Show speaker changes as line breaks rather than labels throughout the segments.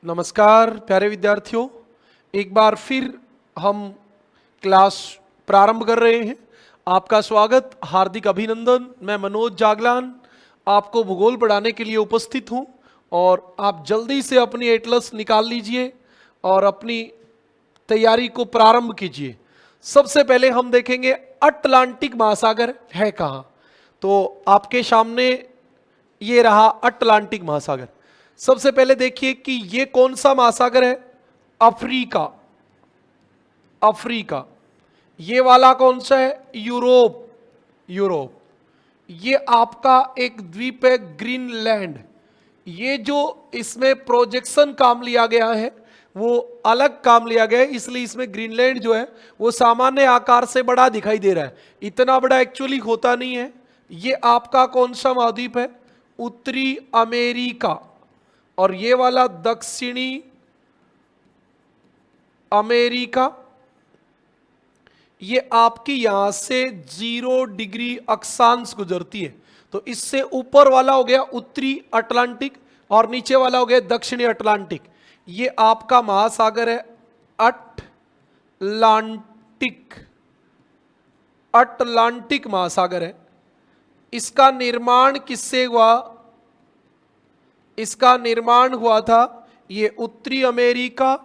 नमस्कार प्यारे विद्यार्थियों, एक बार फिर हम क्लास प्रारंभ कर रहे हैं। आपका स्वागत, हार्दिक अभिनंदन। मैं मनोज जागलान आपको भूगोल पढ़ाने के लिए उपस्थित हूं और आप जल्दी से अपनी एटलस निकाल लीजिए और अपनी तैयारी को प्रारंभ कीजिए। सबसे पहले हम देखेंगे अटलांटिक महासागर है कहाँ। तो आपके सामने ये रहा अटलांटिक महासागर। सबसे पहले देखिए कि ये कौन सा महासागर है। अफ्रीका। अफ्रीका। ये वाला कौन सा है। यूरोप। यूरोप। ये आपका एक द्वीप है ग्रीनलैंड। ये जो इसमें प्रोजेक्शन काम लिया गया है वो अलग काम लिया गया है, इसलिए इसमें ग्रीनलैंड जो है वो सामान्य आकार से बड़ा दिखाई दे रहा है। इतना बड़ा एक्चुअली होता नहीं है। ये आपका कौन सा महाद्वीप है। उत्तरी अमेरिका। और ये वाला दक्षिणी अमेरिका। ये आपकी यहां से 0 डिग्री अक्षांश गुजरती है। तो इससे ऊपर वाला हो गया उत्तरी अटलांटिक और नीचे वाला हो गया दक्षिणी अटलांटिक। ये आपका महासागर है अटलांटिक। अटलांटिक महासागर है। इसका निर्माण किससे हुआ। इसका निर्माण हुआ था, ये उत्तरी अमेरिका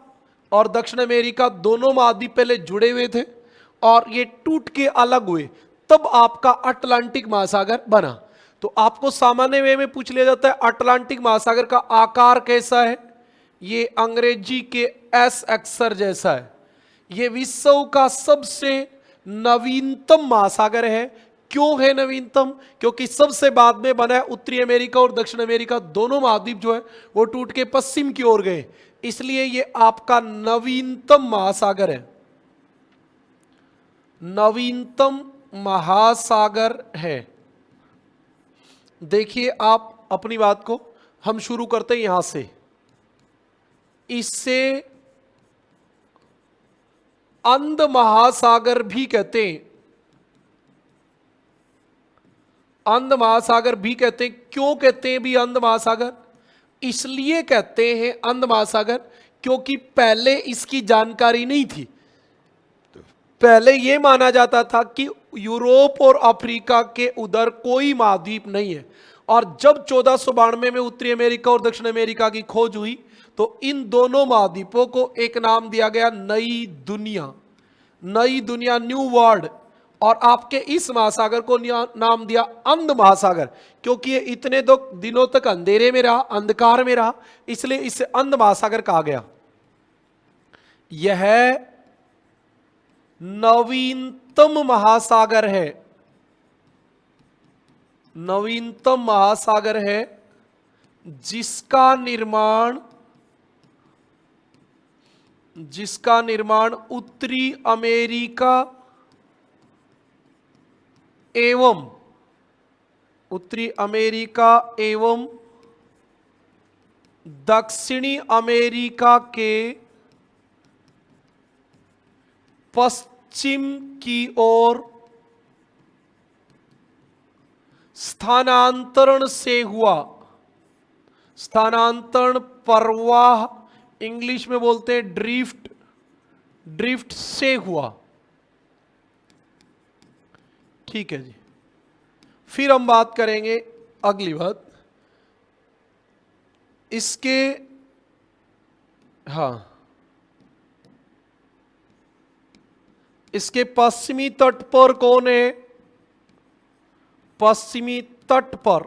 और दक्षिण अमेरिका दोनों महाद्वीप पहले जुड़े हुए थे और ये टूट के अलग हुए, तब आपका अटलांटिक महासागर बना। तो आपको सामान्य वे में पूछ लिया जाता है अटलांटिक महासागर का आकार कैसा है। ये अंग्रेजी के एस अक्षर जैसा है। ये विश्व का सबसे नवीनतम महासागर है। क्यों है नवीनतम। क्योंकि सबसे बाद में बना है। उत्तरी अमेरिका और दक्षिण अमेरिका दोनों महाद्वीप जो है वो टूट के पश्चिम की ओर गए, इसलिए ये आपका नवीनतम महासागर है। नवीनतम महासागर है। देखिए आप अपनी बात को, हम शुरू करते हैं यहां से। इससे अंध महासागर भी कहते हैं। अंध महासागर भी कहते हैं। क्यों कहते हैं भी अंध महासागर। इसलिए कहते हैं अंध महासागर क्योंकि पहले इसकी जानकारी नहीं थी। पहले यह माना जाता था कि यूरोप और अफ्रीका के उधर कोई महाद्वीप नहीं है। और जब 1492 में उत्तरी अमेरिका और दक्षिण अमेरिका की खोज हुई तो इन दोनों महाद्वीपों को एक नाम दिया गया, नई दुनिया। नई दुनिया, न्यू वर्ल्ड। और आपके इस महासागर को नाम दिया अंध महासागर क्योंकि ये इतने दिनों तक अंधेरे में रहा, अंधकार में रहा, इसलिए इसे अंध महासागर कहा गया। यह नवीनतम महासागर है। नवीनतम महासागर है जिसका निर्माण उत्तरी अमेरिका एवं दक्षिणी अमेरिका के पश्चिम की ओर स्थानांतरण से हुआ। स्थानांतरण, प्रवाह, इंग्लिश में बोलते हैं ड्रिफ्ट से हुआ। ठीक है जी। फिर हम बात करेंगे अगली बात इसके। इसके पश्चिमी तट पर कौन है। पश्चिमी तट पर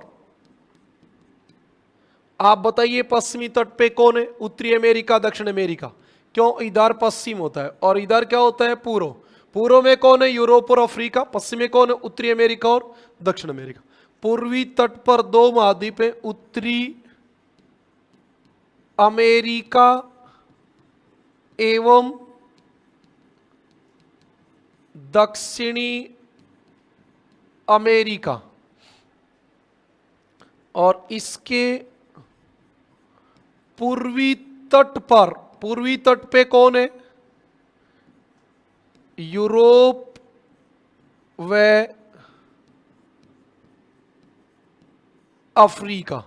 आप बताइए, पश्चिमी तट पे कौन है। उत्तरी अमेरिका, दक्षिण अमेरिका। क्यों, इधर पश्चिम होता है और इधर क्या होता है, पूर्व। पूर्व में कौन है, यूरोप और अफ्रीका। पश्चिम में कौन है, उत्तरी अमेरिका और दक्षिण अमेरिका। पूर्वी तट पर दो महाद्वीप है, उत्तरी अमेरिका एवं दक्षिणी अमेरिका। और इसके पूर्वी तट पे कौन है, यूरोप व अफ्रीका।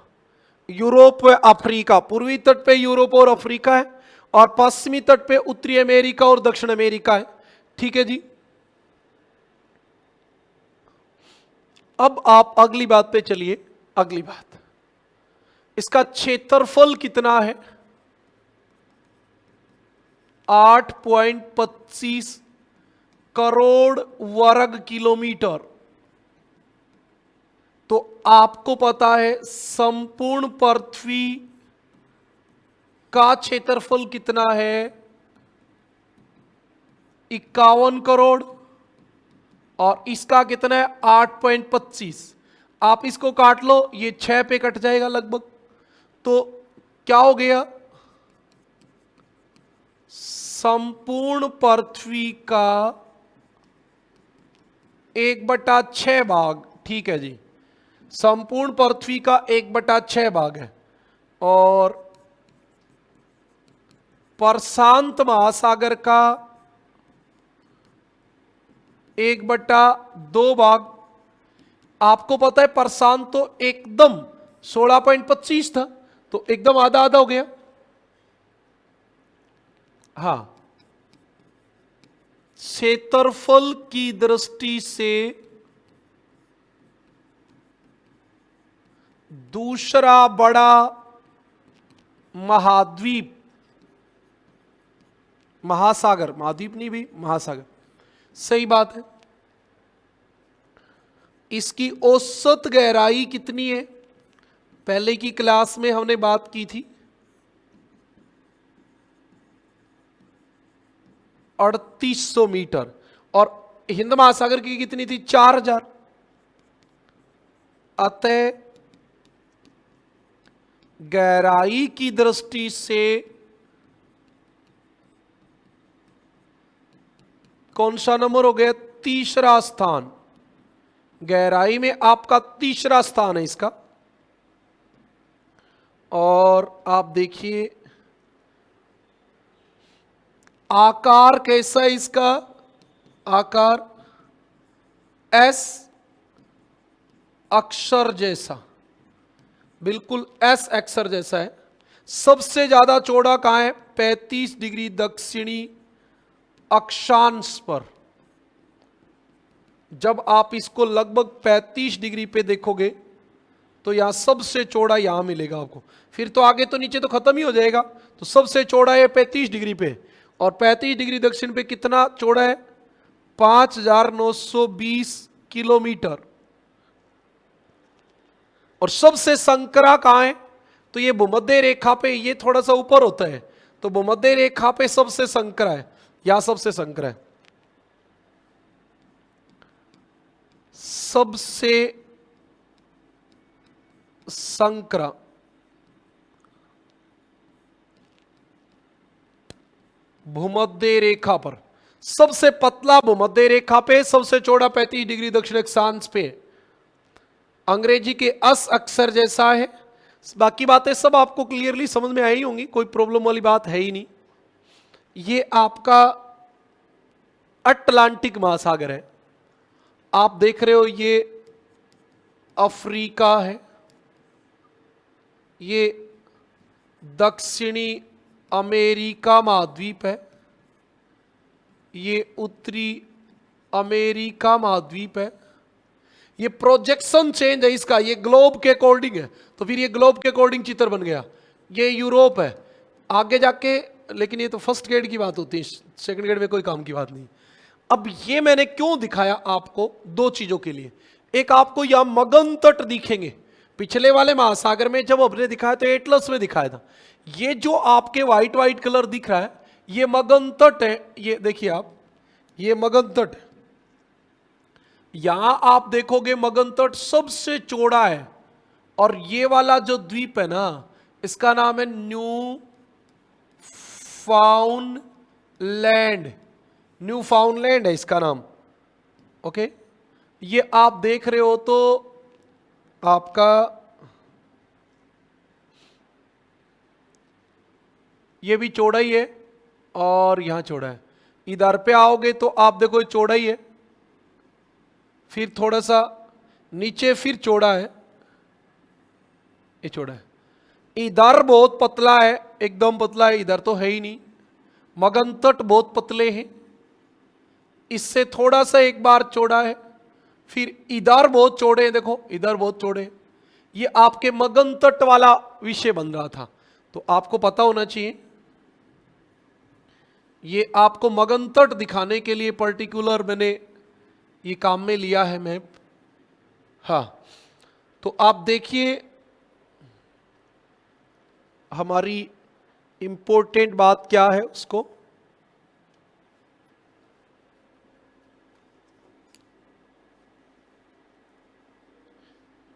यूरोप व अफ्रीका, पूर्वी तट पे यूरोप और अफ्रीका है और पश्चिमी तट पे उत्तरी अमेरिका और दक्षिण अमेरिका है। ठीक है जी। अब आप अगली बात पे चलिए। अगली बात, इसका क्षेत्रफल कितना है? 8.25 करोड़ वर्ग किलोमीटर। तो आपको पता है संपूर्ण पृथ्वी का क्षेत्रफल कितना है? 51 करोड़। और इसका कितना है? 8.25। आप इसको काट लो, ये 6 पे कट जाएगा लगभग। तो क्या हो गया? संपूर्ण पृथ्वी का 1/6 भाग। ठीक है जी, संपूर्ण पृथ्वी का 1/6 भाग है। और प्रशांत महासागर का 1/2 भाग। आपको पता है प्रशांत तो एकदम 16.25 था, तो एकदम आधा आधा हो गया। हां, क्षेत्रफल की दृष्टि से दूसरा बड़ा महाद्वीप, महासागर, महाद्वीप नहीं भी, महासागर, सही बात है। इसकी औसत गहराई कितनी है? पहले की क्लास में हमने बात की थी 3800 मीटर। और हिंद महासागर की कितनी थी? 4000। अतः गहराई की दृष्टि से कौन सा नंबर हो गया? तीसरा स्थान। गहराई में आपका तीसरा स्थान है इसका। और आप देखिए आकार कैसा है इसका? आकार एस अक्षर जैसा, बिल्कुल एस अक्षर जैसा है। सबसे ज्यादा चौड़ा कहां है? 35 डिग्री दक्षिणी अक्षांश पर। जब आप इसको लगभग 35 डिग्री पे देखोगे तो यहां सबसे चौड़ा यहां मिलेगा आपको। फिर तो आगे तो नीचे तो खत्म ही हो जाएगा। तो सबसे चौड़ा है 35 डिग्री पे। और 35 डिग्री दक्षिण पे कितना चौड़ा है? 5920 किलोमीटर। और सबसे संकरा कहां है? तो ये भूमध्य रेखा पे, ये थोड़ा सा ऊपर होता है, तो भूमध्य रेखा पे सबसे संकरा है, यहां सबसे संकरा है। सबसे संकरा भूमध्य रेखा पर, सबसे पतला भूमध्य रेखा पे, सबसे चौड़ा 35 डिग्री दक्षिण अक्षांश पे। अंग्रेजी के अस अक्षर जैसा है। बाकी बातें सब आपको क्लियरली समझ में आई होंगी, कोई प्रॉब्लम वाली बात है ही नहीं। ये आपका अटलांटिक महासागर है। आप देख रहे हो ये अफ्रीका है, ये दक्षिणी अमेरिका महाद्वीप है, ये उत्तरी अमेरिका महाद्वीप है। ये प्रोजेक्शन चेंज है इसका, ये ग्लोब के अकॉर्डिंग है, तो फिर ये ग्लोब के अकॉर्डिंग चित्र बन गया। ये यूरोप है आगे जाके, लेकिन ये तो फर्स्ट ग्रेड की बात होती है, सेकंड ग्रेड में कोई काम की बात नहीं। अब ये मैंने क्यों दिखाया आपको? दो चीजों के लिए। एक, आपको यहां मगन तट दिखेंगे। पिछले वाले महासागर में जब हमने दिखाया तो एटलस में दिखाया था। ये जो आपके व्हाइट व्हाइट कलर दिख रहा है, ये मगन तट है। ये देखिए आप, ये मगन तट है। यहां आप देखोगे मगन तट सबसे चौड़ा है। और ये वाला जो द्वीप है ना, इसका नाम है न्यू फाउंडलैंड। न्यू फाउंडलैंड है इसका नाम। ओके, ये आप देख रहे हो तो आपका ये भी चौड़ा ही है और यहां चौड़ा है। इधर पे आओगे तो आप देखो ये चौड़ा ही है, फिर थोड़ा सा नीचे फिर चौड़ा है, ये चौड़ा है। इधर बहुत पतला है, एकदम पतला है, इधर तो है ही नहीं। मगन तट बहुत पतले हैं, इससे थोड़ा सा एक बार चौड़ा है, फिर इधर बहुत चौड़े हैं, देखो इधर बहुत चौड़े हैं। ये आपके मगन तट वाला विषय बन रहा था, तो आपको पता होना चाहिए। ये आपको मगन तट दिखाने के लिए पर्टिकुलर मैंने ये काम में लिया है मैप। हाँ, तो आप देखिए हमारी इंपॉर्टेंट बात क्या है उसको।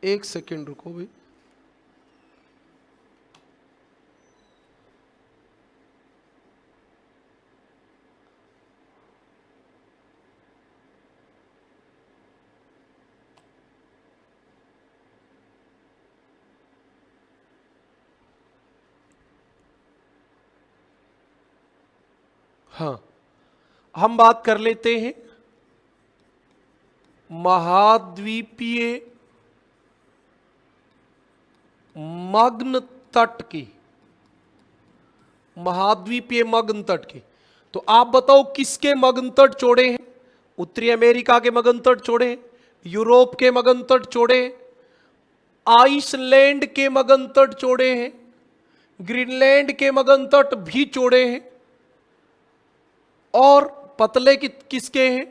एक सेकेंड रुको भाई। हाँ, हम बात कर लेते हैं महाद्वीपीय मग्न तट की, महाद्वीपीय मग्न तट की। तो आप बताओ किसके मग्न तट चौड़े हैं? उत्तरी अमेरिका के मग्न तट चौड़े हैं, यूरोप के मग्न तट चौड़े हैं, आइसलैंड के मग्न तट चौड़े हैं, ग्रीनलैंड के मग्न तट भी चौड़े हैं, और पतले किसके हैं?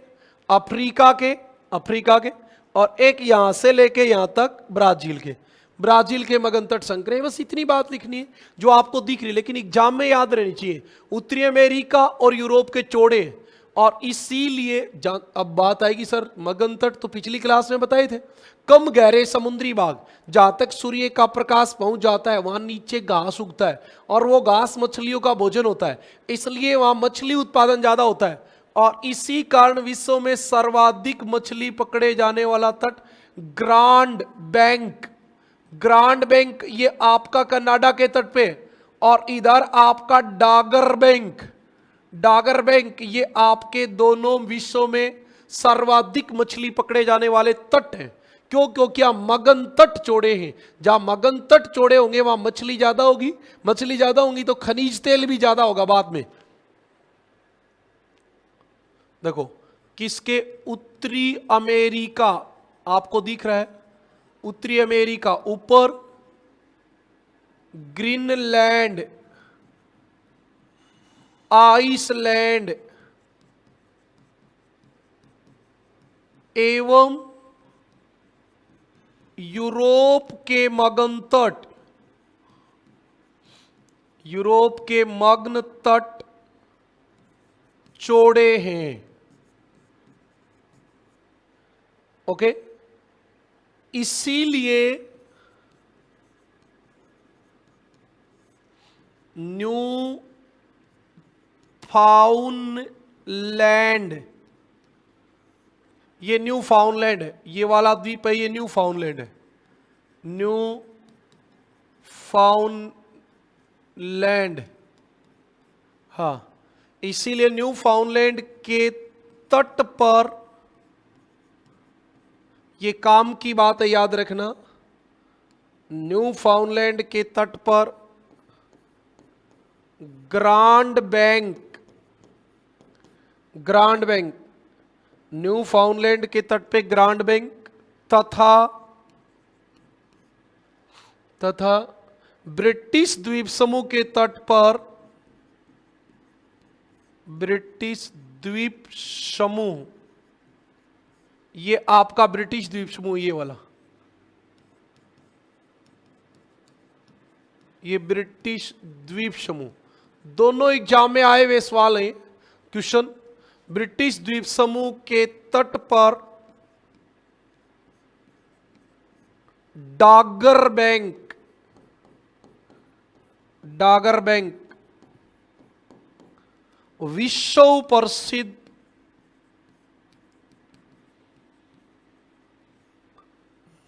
अफ्रीका के, और एक यहां से लेके यहां तक ब्राजील के मगन तट संकरे। बस इतनी बात लिखनी है जो आपको दिख रही है, लेकिन एग्जाम में याद रहनी चाहिए। उत्तरी अमेरिका और यूरोप के चौड़े, और इसीलिए अब बात आएगी सर मगन तट तो पिछली क्लास में बताए थे, कम गहरे समुद्री भाग, जहां तक सूर्य का प्रकाश पहुंच जाता है वहां नीचे घास उगता है, और वो घास मछलियों का भोजन होता है, इसलिए वहां मछली उत्पादन ज्यादा होता है। और इसी कारण विश्व में सर्वाधिक मछली पकड़े जाने वाला तट ग्रांड बैंक ये आपका कनाडा के तट पे, और इधर आपका डागर बैंक ये आपके दोनों विश्व में सर्वाधिक मछली पकड़े जाने वाले तट हैं। क्यों? क्योंकि यहाँ मगन तट चौड़े हैं। जहां मगन तट चौड़े होंगे वहां मछली ज्यादा होगी, तो खनिज तेल भी ज्यादा होगा बाद में। देखो किसके? उत्तरी अमेरिका, आपको दिख रहा है उत्तरी अमेरिका ऊपर, ग्रीनलैंड, आइसलैंड एवं यूरोप के मगन तट, यूरोप के मग्न तट चौड़े हैं। ओके, इसीलिए न्यू फाउंडलैंड, ये न्यू फाउंडलैंड है, ये वाला द्वीप है, ये न्यू फाउंडलैंड है, न्यू फाउंडलैंड। हाँ, इसीलिए न्यू फाउंडलैंड के तट पर, ये काम की बात है याद रखना, न्यू फाउंडलैंड के तट पर ग्रांड बैंक, न्यू फाउंडलैंड के तट पे ग्रांड बैंक तथा ब्रिटिश द्वीप समूह के तट पर ब्रिटिश द्वीप समूह, ये आपका ब्रिटिश द्वीप समूह, ये वाला, ये ब्रिटिश द्वीप समूह, दोनों एग्जाम में आए हुए सवाल हैं क्वेश्चन। ब्रिटिश द्वीप समूह के तट पर डागर बैंक विश्व प्रसिद्ध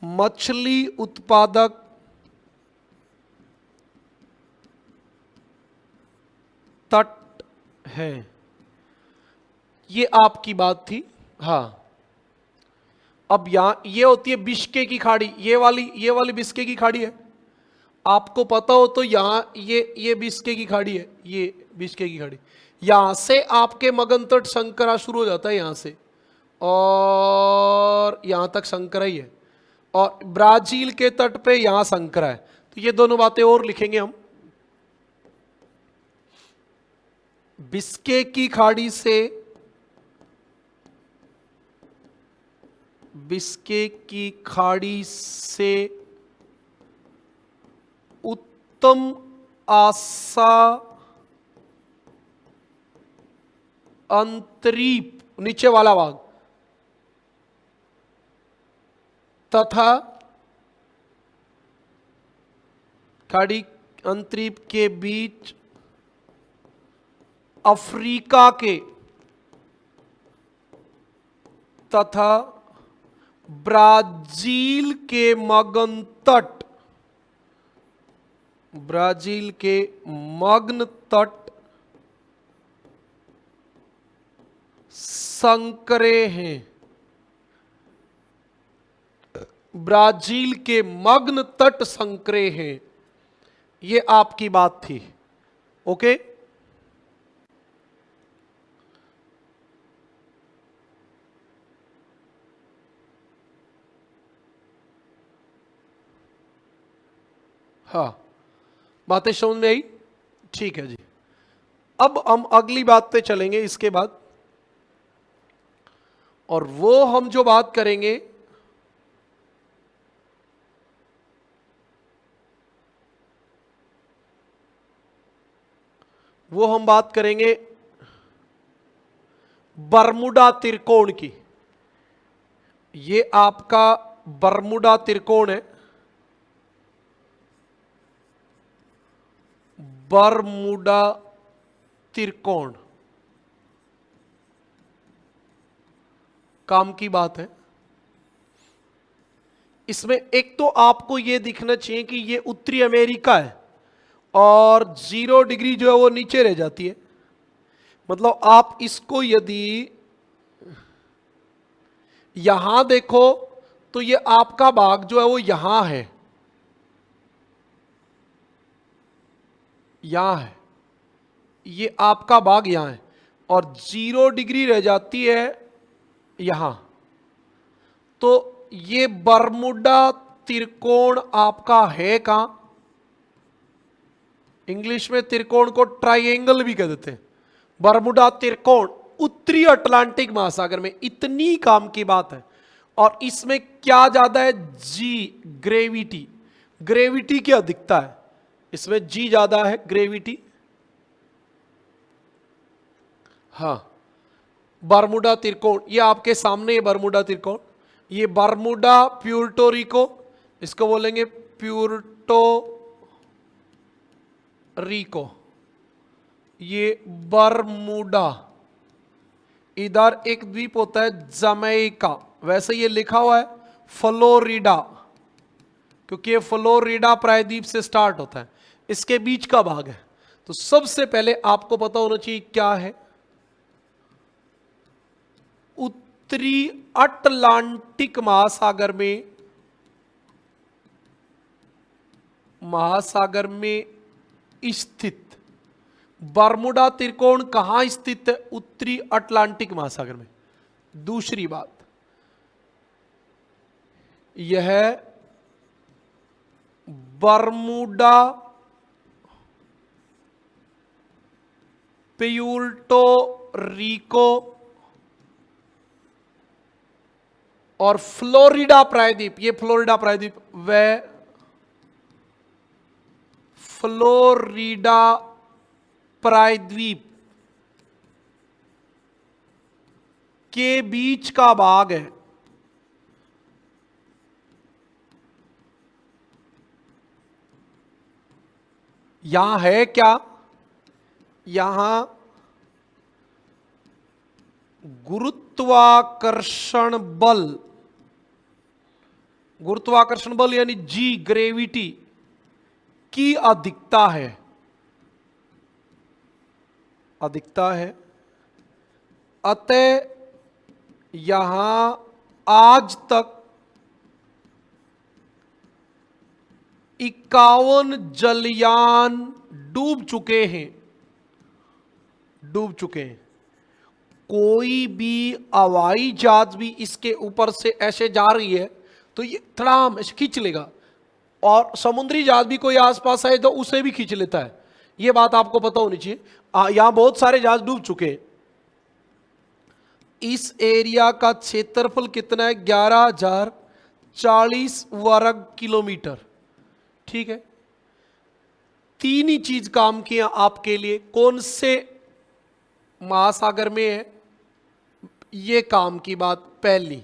मछली उत्पादक तट है। ये आपकी बात थी। हाँ, अब यहां ये होती है बिस्के की खाड़ी, ये वाली बिस्के की खाड़ी है। आपको पता हो तो यहां ये बिस्के की खाड़ी है, ये बिस्के की खाड़ी, यहां से आपके मगन तट संकरा शुरू हो जाता है यहां से, और यहां तक संकरा ही है, और ब्राजील के तट पे यहां संकरा है। तो ये दोनों बातें और लिखेंगे हम। बिस्के की खाड़ी से, बिस्के की खाड़ी से उत्तम आसा अंतरीप, नीचे वाला भाग, तथा खाड़ी अंतरीप के बीच अफ्रीका के तथा ब्राजील के मगन तट, ब्राजील के मग्न तट संकरे हैं, ब्राजील के मग्न तट संकरे हैं। ये आपकी बात थी। ओके, हाँ, बातें समझ में आई? ठीक है जी। अब हम अगली बात पे चलेंगे इसके बाद, और वो हम जो बात करेंगे वो हम बात करेंगे बरमुडा त्रिकोण की। ये आपका बरमुडा त्रिकोण है, बरमुडा त्रिकोण काम की बात है। इसमें एक तो आपको यह दिखना चाहिए कि यह उत्तरी अमेरिका है और 0 डिग्री जो है वो नीचे रह जाती है। मतलब आप इसको यदि यहां देखो तो ये आपका भाग जो है वो यहां है, यहां है, ये आपका भाग यहां है, और 0 डिग्री रह जाती है यहां। तो ये बरमुडा त्रिकोण आपका है कहां? इंग्लिश में त्रिकोण को ट्राइएंगल भी कह देते हैं। बरमुडा त्रिकोण उत्तरी अटलांटिक महासागर में, इतनी काम की बात है। और इसमें क्या ज्यादा है? जी, ग्रेविटी। ग्रेविटी क्या दिखता है इसमें? जी ज्यादा है, ग्रेविटी। हाँ, बरमुडा त्रिकोण ये आपके सामने है, बरमुडा त्रिकोण। ये बरमुडा प्यूर्टो रिको, इसको बोलेंगे प्यूर्टो रिको। ये बरमुडा, इधर एक द्वीप होता है जमैका, वैसे ये लिखा हुआ है फ्लोरिडा, क्योंकि ये फ्लोरिडा प्रायद्वीप से स्टार्ट होता है, इसके बीच का भाग है। तो सबसे पहले आपको पता होना चाहिए क्या है। उत्तरी अटलांटिक महासागर में स्थित बरमुडा त्रिकोण कहां स्थित है? उत्तरी अटलांटिक महासागर में। दूसरी बात, यह बरमुडा प्यूर्टो रिको और फ्लोरिडा प्रायद्वीप, ये फ्लोरिडा प्रायद्वीप, वह फ्लोरिडा प्रायद्वीप के बीच का भाग है। यहां है क्या? यहां गुरुत्वाकर्षण बल, गुरुत्वाकर्षण बल यानी जी, ग्रेविटी की अधिकता है, अधिकता है। अतः यहां आज तक 51 जलयान डूब चुके हैं, डूब चुके हैं। कोई भी हवाई जहाज भी इसके ऊपर से ऐसे जा रही है तो ये थड़ाम ऐसे खींच लेगा, और समुद्री जहाज भी कोई आसपास है तो उसे भी खींच लेता है। ये बात आपको पता होनी चाहिए। यहां बहुत सारे जहाज डूब चुके हैं। इस एरिया का क्षेत्रफल कितना है? 11,040 वर्ग किलोमीटर। ठीक है, तीन ही चीज काम किया आपके लिए। कौन से महासागर में है, ये काम की बात पहली।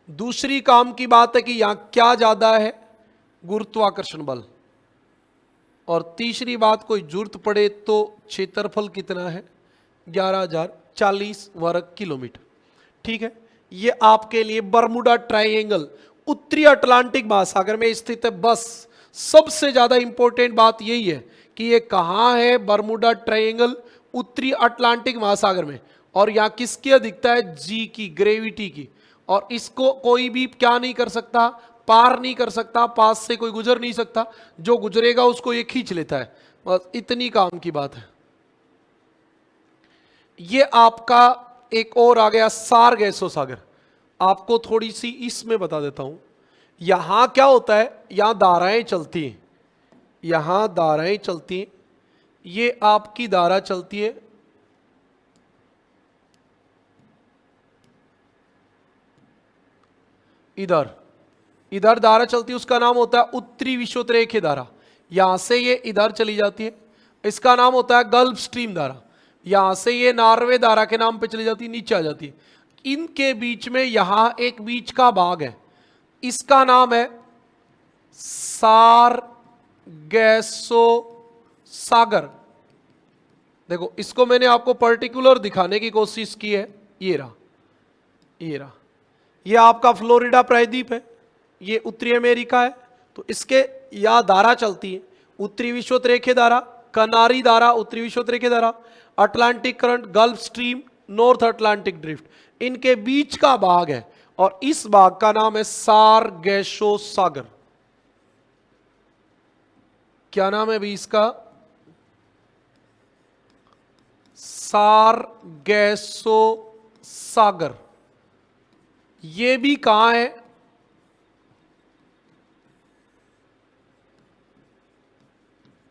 दूसरी काम की बात है कि यहां क्या ज्यादा है? गुरुत्वाकर्षण बल। और तीसरी बात, कोई जरूरत पड़े तो क्षेत्रफल कितना है? 11,040 वर्ग किलोमीटर। ठीक है, ये आपके लिए बरमुडा ट्रायंगल उत्तरी अटलांटिक महासागर में स्थित है। बस सबसे ज्यादा इंपॉर्टेंट बात यही है कि ये कहां है? बरमुडा ट्रायंगल उत्तरी अटलांटिक महासागर में। और यहां किसकी अधिकता है? जी की, ग्रेविटी की। और इसको कोई भी क्या नहीं कर सकता? पार नहीं कर सकता, पास से कोई गुजर नहीं सकता। जो गुजरेगा उसको ये खींच लेता है। बस इतनी काम की बात है। ये आपका एक और आ गया सारगेसो सागर। आपको थोड़ी सी इसमें बता देता हूं। यहां क्या होता है? यहां धाराएं चलती हैं, यहां धाराएं चलती हैं। ये आपकी धारा चलती है इधर, इधर धारा चलती है, उसका नाम होता है उत्तरी विषुवतरेखीय धारा। यहां से ये इधर चली जाती है, इसका नाम होता है गल्फ स्ट्रीम धारा। यहां से ये नॉर्वे धारा के नाम पे चली जाती है, नीचे आ जाती है। इनके बीच में यहां एक बीच का भाग है, इसका नाम है सारगेसो सागर। देखो, इसको मैंने आपको पर्टिकुलर दिखाने की कोशिश की है। ये रहा, ये रहा, ये आपका फ्लोरिडा प्रायद्वीप है, ये उत्तरी अमेरिका है। तो इसके या धारा चलती है, उत्तरी विषुवतरेखीय धारा, कनारी धारा, उत्तरी विषुवतरेखीय धारा, Atlantic current, gulf stream, north Atlantic drift, इनके बीच का भाग है। और इस भाग का नाम है सारगेसो सागर। क्या नाम है भी इसका? सारगेसो सागर। ये भी कहां है?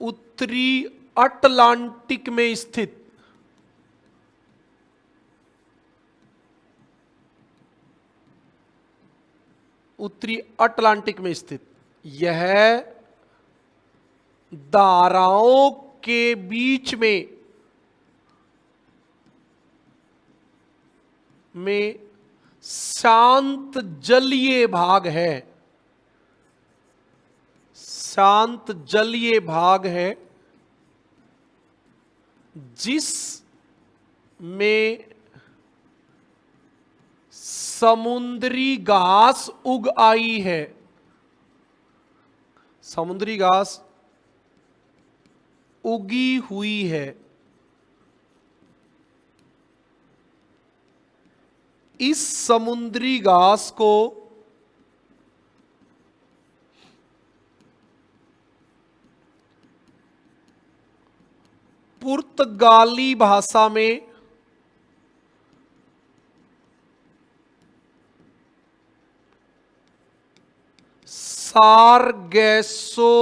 उत्तरी अटलांटिक में स्थित। उत्तरी अटलांटिक में स्थित यह धाराओं के बीच में शांत जलीय भाग है, शांत जलीय भाग है, जिस में समुद्री घास उग आई है। समुद्री घास उगी हुई है। इस समुद्री घास को पुर्तगाली भाषा में सारगेसो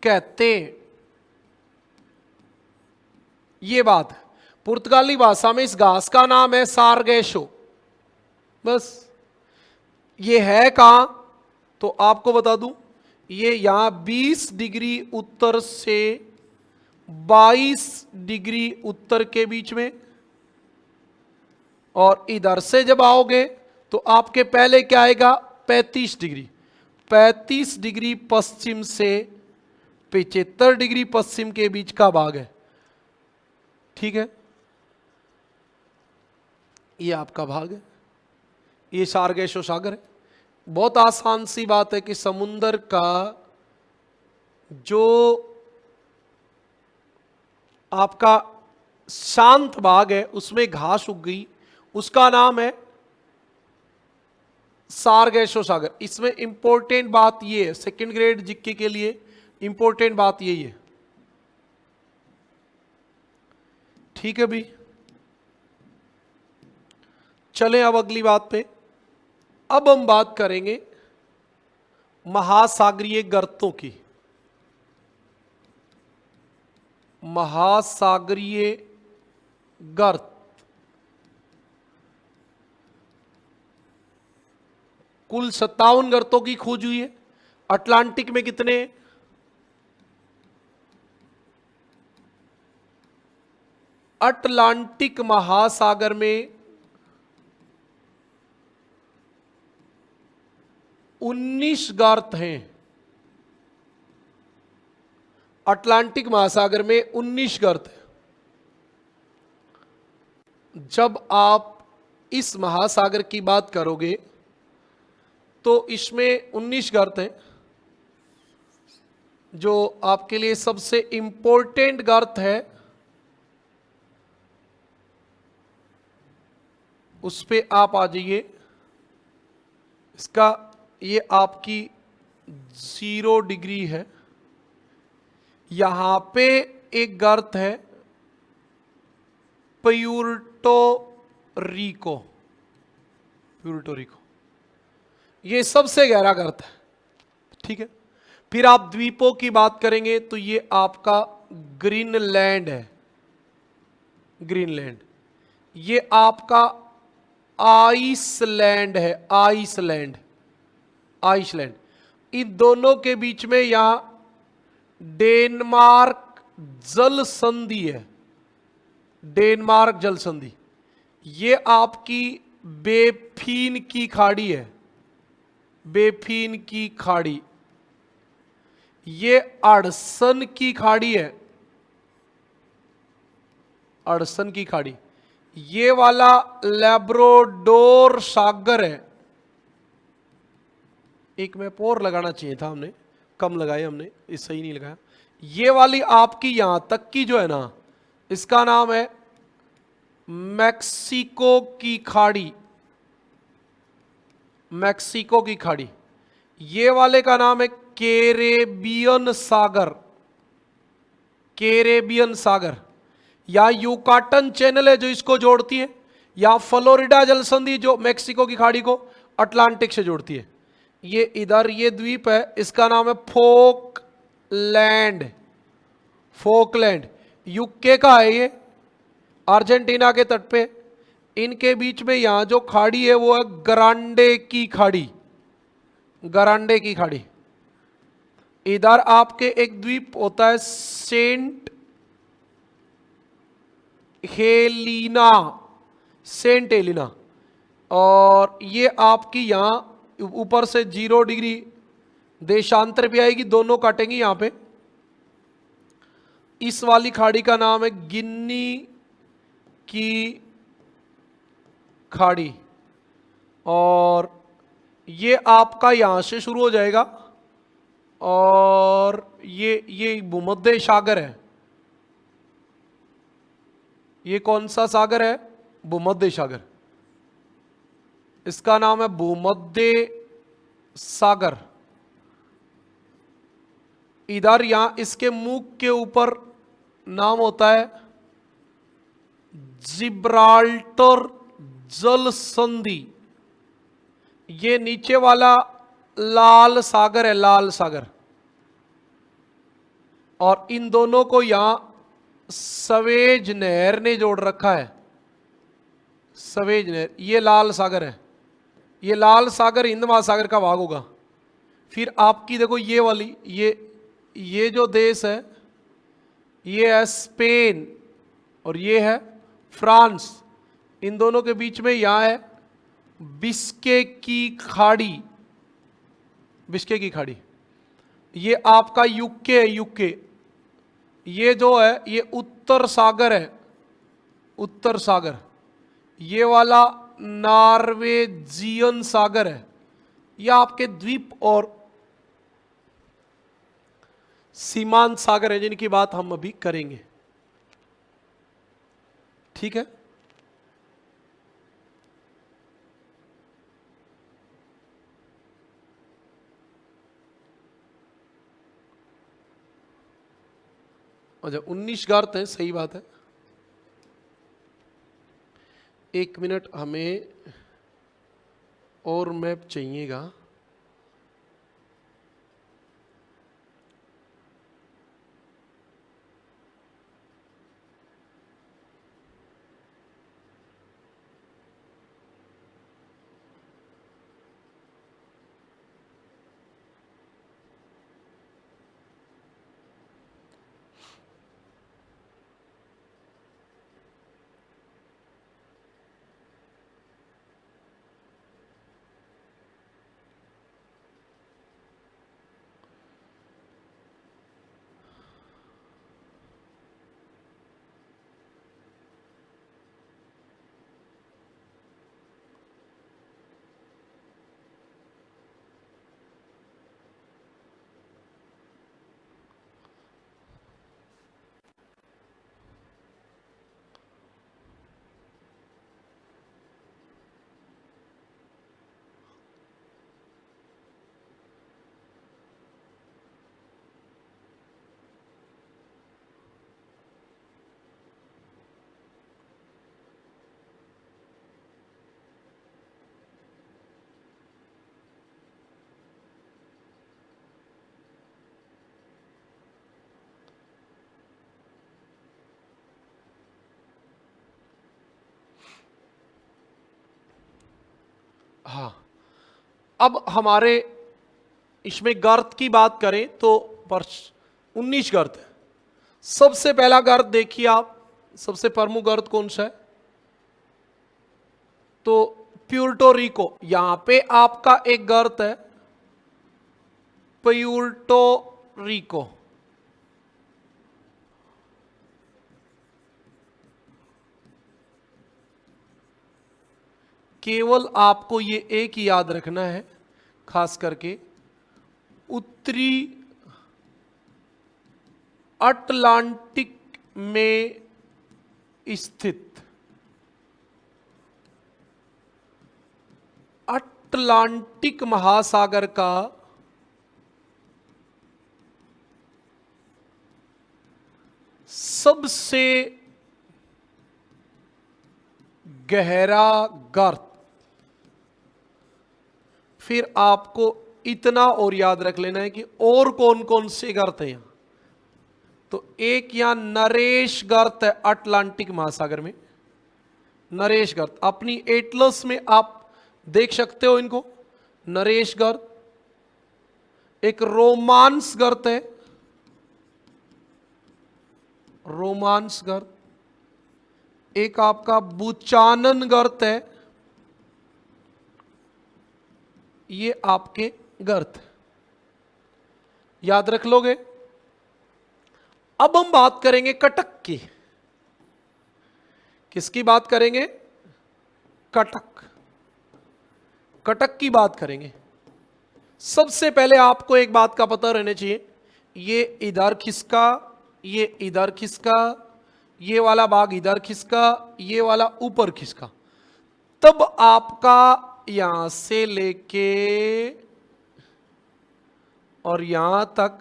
कहते हैं। ये बात है, पुर्तगाली भाषा में इस घास का नाम है सारगेसो। बस ये है कहां? तो आपको बता दूं, ये यहां 20 डिग्री उत्तर से 22 डिग्री उत्तर के बीच में। और इधर से जब आओगे तो आपके पहले क्या आएगा? 35 डिग्री। 35 डिग्री पश्चिम से 75 डिग्री पश्चिम के बीच का भाग है। ठीक है, ये आपका भाग है, ये सारगेसो सागर है। बहुत आसान सी बात है कि समुंदर का जो आपका शांत भाग है उसमें घास उग गई, उसका नाम है सारगेसो सागर। इसमें इंपॉर्टेंट बात ये है, सेकंड ग्रेड जीके के लिए इंपॉर्टेंट बात यही है। ठीक है भी, चलें अब अगली बात पे। अब हम बात करेंगे महासागरीय गर्तों की। महासागरीय गर्त, कुल 57 गर्तों की खोज हुई है। अटलांटिक में कितने? अटलांटिक महासागर में 19 गर्त हैं। अटलांटिक महासागर में 19 गर्त हैं। जब आप इस महासागर की बात करोगे तो इसमें 19 गर्त हैं। जो आपके लिए सबसे इंपॉर्टेंट गर्त है उस पे आप आ जाइए। इसका ये आपकी 0 डिग्री है। यहां पे एक गर्त है प्यूर्टो रिको। प्यूर्टो रिको ये सबसे गहरा गर्त है। ठीक है, फिर आप द्वीपों की बात करेंगे तो ये आपका ग्रीनलैंड है। ग्रीनलैंड ये आपका आइसलैंड है। Iceland, Iceland. इन दोनों के बीच में यहां डेनमार्क जल संधि है। डेनमार्क जल संधि ये आपकी बेफिन की खाड़ी है। बेफिन की खाड़ी, ये अड़सन की खाड़ी है। अड़सन की खाड़ी, ये वाला लैब्राडोर सागर है। एक में पोर लगाना चाहिए था, हमने कम लगाया, हमने इस सही नहीं लगाया। ये वाली आपकी यहां तक की जो है ना, इसका नाम है मैक्सिको की खाड़ी। मैक्सिको की खाड़ी। ये वाले का नाम है कैरेबियन सागर। कैरेबियन सागर, या यूकाटन चैनल है जो इसको जोड़ती है, या फ्लोरिडा जल संधि जो मैक्सिको की खाड़ी को अटलांटिक से जोड़ती है। ये इधर ये द्वीप है, इसका नाम है फोकलैंड। फोकलैंड यूके का है, ये अर्जेंटीना के तट पे। इनके बीच में यहां जो खाड़ी है वो है ग्रांडे की खाड़ी। ग्रांडे की खाड़ी। इधर आपके एक द्वीप होता है सेंट हेलिना। सेंट हेलिना, और ये आपकी यहां ऊपर से 0 डिग्री देशांतर भी आएगी, दोनों काटेंगी यहां पे। इस वाली खाड़ी का नाम है गिन्नी की खाड़ी, और ये आपका यहां से शुरू हो जाएगा, और ये भूमध्य सागर है। ये कौन सा सागर है? भूमध्य सागर। इसका नाम है भूमध्य सागर। इधर यहां इसके मुख के ऊपर नाम होता है जिब्राल्टर जल संधि। ये नीचे वाला लाल सागर है, लाल सागर। और इन दोनों को यहां सवेज नहर ने जोड़ रखा है। सवेज नहर, ये लाल सागर है। ये लाल सागर हिंद महासागर का भाग होगा। फिर आपकी देखो ये वाली, ये जो देश है ये है स्पेन और ये है फ्रांस। इन दोनों के बीच में यहां है बिस्के की खाड़ी। बिस्के की खाड़ी ये आपका यूके है। यूके ये जो है ये उत्तर सागर है। उत्तर सागर ये वाला नॉर्वेजियन सागर है। यह आपके द्वीप और सीमांत सागर है जिनकी बात हम अभी करेंगे। ठीक है, अच्छा 19 गर्त है, सही बात है। 1 मिनट हमें और मैप चाहिएगा। हाँ, अब हमारे इसमें गर्त की बात करें तो 19 गर्त है। सबसे पहला गर्त देखिए आप, सबसे प्रमुख गर्त कौन सा है? तो प्यूर्टो रिको। यहां पे आपका एक गर्त है प्यूर्टो रिको। केवल आपको ये एक ही याद रखना है, खास करके उत्तरी अटलांटिक में स्थित अटलांटिक महासागर का सबसे गहरा गर्त। फिर आपको इतना और याद रख लेना है कि और कौन कौन से गर्त हैं यहां। तो एक यहां नरेश गर्त है अटलांटिक महासागर में। नरेश गर्त अपनी एटलस में आप देख सकते हो इनको, नरेश गर्त। एक रोमांस गर्त है, रोमांस गर्त। एक आपका बुचानन गर्त है। ये आपके गर्त याद रख लोगे। अब हम बात करेंगे कटक की। किसकी बात करेंगे? कटक। कटक की बात करेंगे। सबसे पहले आपको एक बात का पता रहना चाहिए, ये इधर खिसका, ये इधर खिसका, ये वाला भाग इधर खिसका, ये वाला ऊपर खिसका। तब आपका यहां से लेके और यहां तक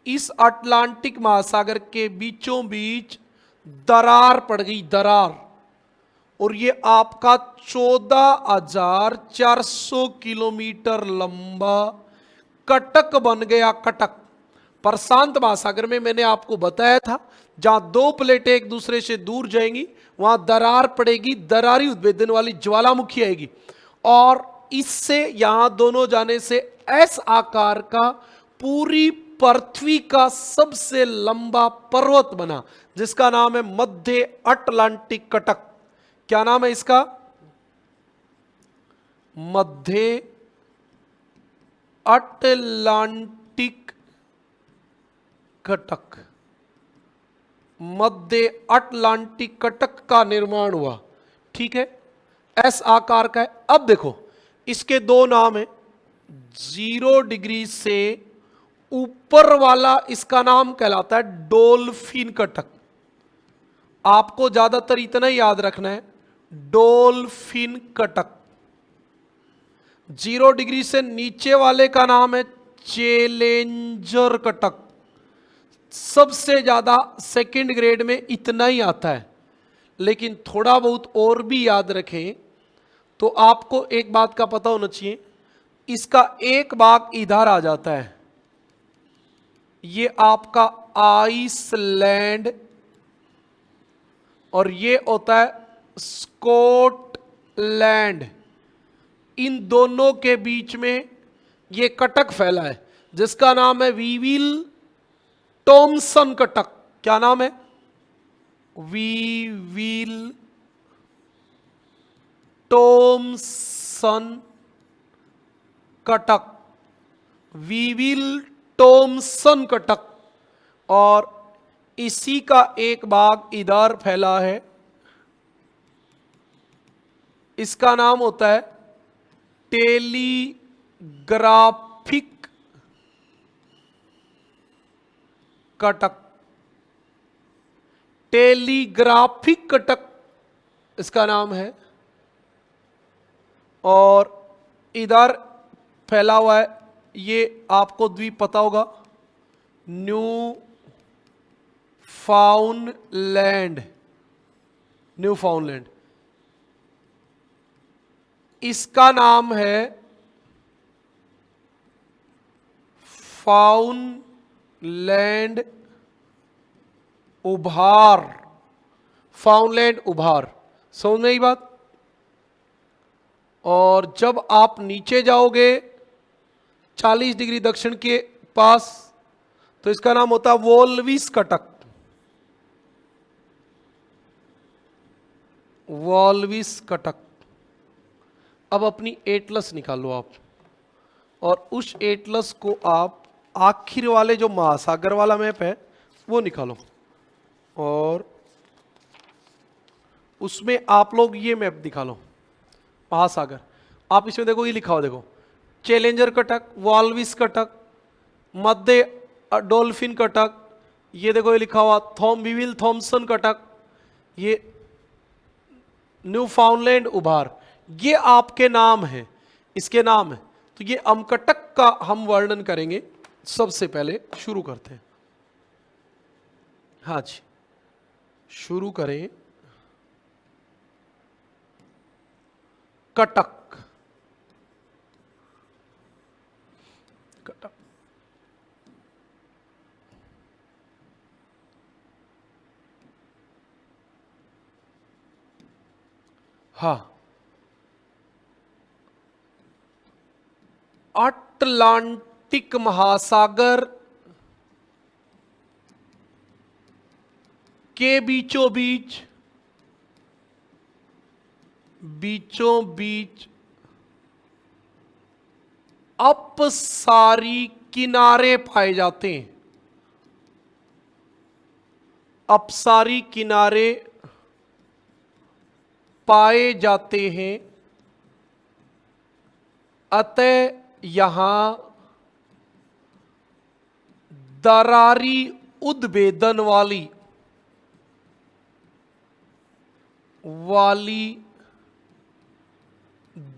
इस अटलांटिक महासागर के बीचों बीच दरार पड़ गई, दरार। और ये आपका 14,400 किलोमीटर लंबा कटक बन गया। कटक प्रशांत महासागर में मैंने आपको बताया था, जहां दो प्लेटें एक दूसरे से दूर जाएंगी वहां दरार पड़ेगी, दरारी उद्भेदन वाली ज्वालामुखी आएगी। और इससे यहां दोनों जाने से एस आकार का पूरी पृथ्वी का सबसे लंबा पर्वत बना, जिसका नाम है मध्य अटलांटिक कटक। क्या नाम है इसका? मध्य अटलांटिक कटक। मध्य अटलांटिक कटक का निर्माण हुआ, ठीक है, एस आकार का है। अब देखो इसके दो नाम है। 0 डिग्री से ऊपर वाला इसका नाम कहलाता है डोल्फिन कटक। आपको ज्यादातर इतना ही याद रखना है, डोल्फिन कटक। 0 डिग्री से नीचे वाले का नाम है चैलेंजर कटक। सबसे ज्यादा सेकंड ग्रेड में इतना ही आता है, लेकिन थोड़ा बहुत और भी याद रखें तो आपको एक बात का पता होना चाहिए, इसका एक भाग इधर आ जाता है, ये आपका आइसलैंड, और ये होता है स्कॉटलैंड। इन दोनों के बीच में ये कटक फैला है जिसका नाम है वीविल टॉमसन कटक। क्या नाम है? Weevil Thomson Cuttack, weevil Thomson Cuttack. और इसी का एक भाग इधर फैला है, इसका नाम होता है टेलीग्राफिक कटक। टेलीग्राफिक कटक इसका नाम है। और इधर फैला हुआ है, ये आपको द्वीप पता होगा, न्यू फाउंडलैंड। न्यू फाउंडलैंड इसका नाम है फाउंडलैंड उभार। फाउंडलैंड उभार, समझ में आई बात? और जब आप नीचे जाओगे 40 डिग्री दक्षिण के पास तो इसका नाम होता है वॉल्विस कटक। वॉल्विस कटक। अब अपनी एटलस निकालो आप, और उस एटलस को आप आखिर वाले जो महासागर वाला मैप है वो निकालो, और उसमें आप लोग ये मैप निकालो महासागर। आप इसमें देखो, ये लिखा हो देखो, चैलेंजर कटक, वॉल्विस कटक, मध्य डॉल्फिन कटक, ये देखो ये लिखा हुआ वीविल थॉमसन कटक, ये न्यू फाउंडलैंड उभार। ये आपके नाम है, इसके नाम है। तो ये अमकटक का हम वर्णन करेंगे। सबसे पहले शुरू करते हैं। हाँ जी, शुरू करें। कटक, कटक, हाँ, अटलांटिक महासागर के बीचों बीच अपसारी किनारे पाए जाते हैं। अपसारी किनारे पाए जाते हैं, अतः यहां दरारी उद्भेदन वाली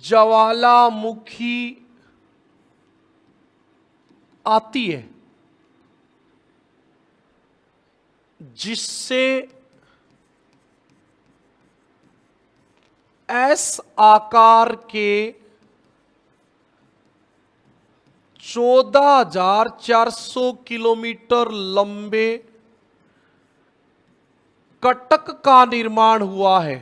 ज्वालामुखी आती है, जिससे एस आकार के 14,400 किलोमीटर लंबे कटक का निर्माण हुआ है।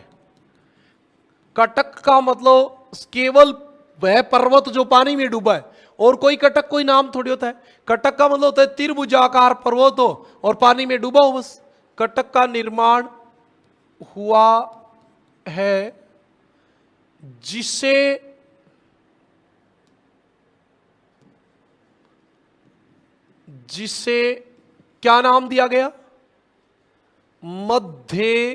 कटक का मतलब केवल वह पर्वत जो पानी में डूबा है, और कोई कटक कोई नाम थोड़ी होता है। कटक का मतलब होता है त्रिभुजाकार पर्वत हो और पानी में डूबा हो, बस। कटक का निर्माण हुआ है, जिसे क्या नाम दिया गया? मध्य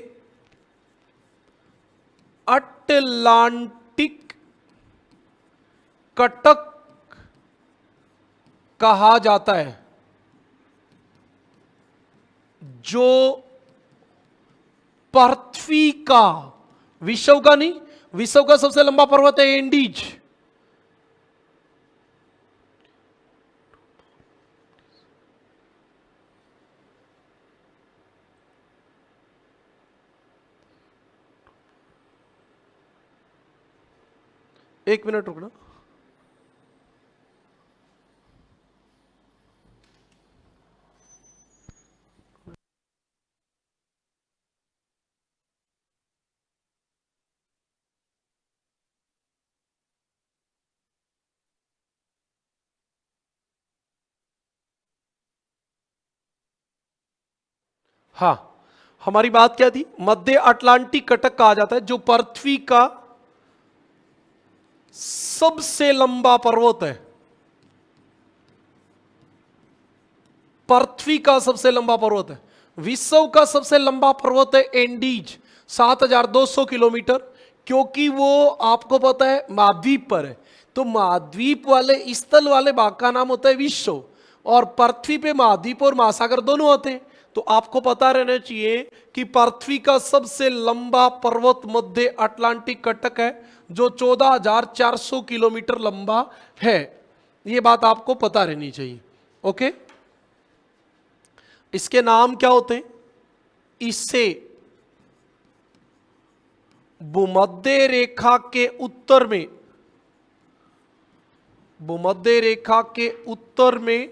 अटलांटिक कटक कहा जाता है, जो पृथ्वी का, विश्व का नहीं, विश्व का सबसे लंबा पर्वत है एंडीज। एक मिनट रुकना। हाँ, हमारी बात क्या थी? मध्य अटलांटिक कटक कहा जाता है जो पृथ्वी का सबसे लंबा पर्वत है। पृथ्वी का सबसे लंबा पर्वत है। विश्व का सबसे लंबा पर्वत है एंडीज, 7,200 किलोमीटर, क्योंकि वो आपको पता है महाद्वीप पर है। तो महाद्वीप वाले स्थल वाले भाग का नाम होता है विश्व, और पृथ्वी पे महाद्वीप और महासागर दोनों होते हैं। तो आपको पता रहना चाहिए कि पृथ्वी का सबसे लंबा पर्वत मध्य अटलांटिक कटक है, जो 14,400 किलोमीटर लंबा है। ये बात आपको पता रहनी चाहिए। ओके, इसके नाम क्या होते हैं? इससे भूमध्य रेखा के उत्तर में, भूमध्य रेखा के उत्तर में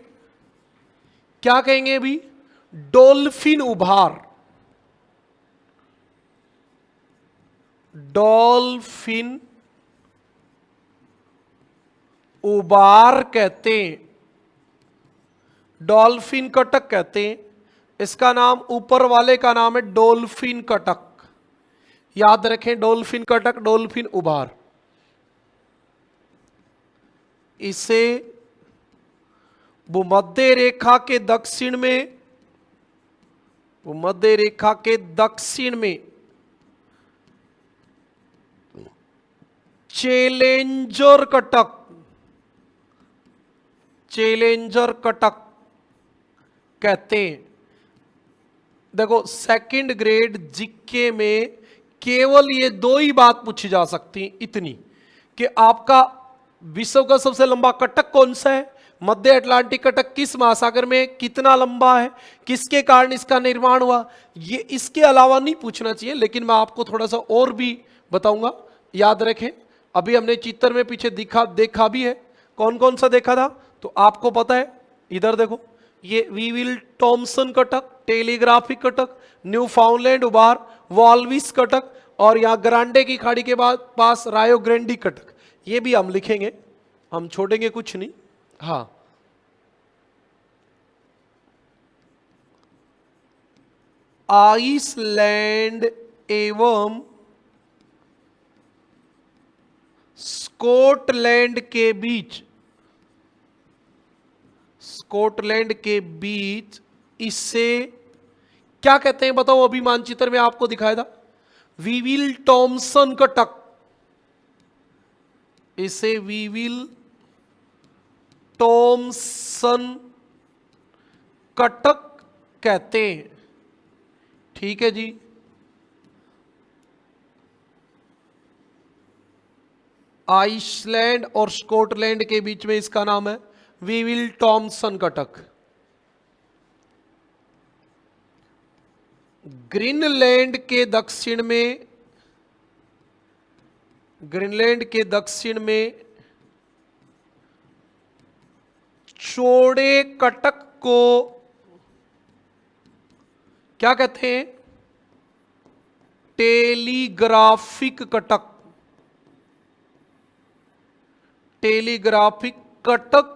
क्या कहेंगे अभी? डॉल्फिन उभार, डॉल्फिन उभार कहते हैं, डॉल्फिन कटक कहते हैं। इसका नाम, ऊपर वाले का नाम है डॉल्फिन कटक। याद रखें, डॉल्फिन कटक, डॉल्फिन उभार। इसे भूमध्य रेखा के दक्षिण में, भूमध्य रेखा के दक्षिण में चैलेंजर कटक, चैलेंजर कटक कहते हैं। देखो, सेकंड ग्रेड जीके में केवल ये दो ही बात पूछी जा सकती, इतनी कि आपका विश्व का सबसे लंबा कटक कौन सा है, मध्य अटलांटिक कटक किस महासागर में कितना लंबा है, किसके कारण इसका निर्माण हुआ। ये इसके अलावा नहीं पूछना चाहिए, लेकिन मैं आपको थोड़ा सा और भी बताऊंगा। याद रखें, अभी हमने चित्र में पीछे देखा भी है। कौन कौन सा देखा था? तो आपको पता है, इधर देखो, ये weevil Thomson Cuttack, telegraphic Cuttack, new फाउंडलैंड उभार, वॉल्विस कटक, और यहां ग्रांडे की खाड़ी के बाद पास रायो ग्रेंडी कटक। ये भी हम लिखेंगे, हम छोड़ेंगे कुछ नहीं। हाँ, आइसलैंड एवं स्कॉटलैंड के बीच, स्कॉटलैंड के बीच इससे क्या कहते हैं बताओ? अभी मानचित्र में आपको दिखाया था, वीविल टॉमसन कटक। इसे वीविल टॉमसन कटक कहते हैं। ठीक है जी। आइसलैंड और स्कॉटलैंड के बीच में इसका नाम है वीविल टॉमसन कटक। ग्रीनलैंड के दक्षिण में, ग्रीनलैंड के दक्षिण में चौड़े कटक को क्या कहते हैं? टेलीग्राफिक कटक, टेलीग्राफिक कटक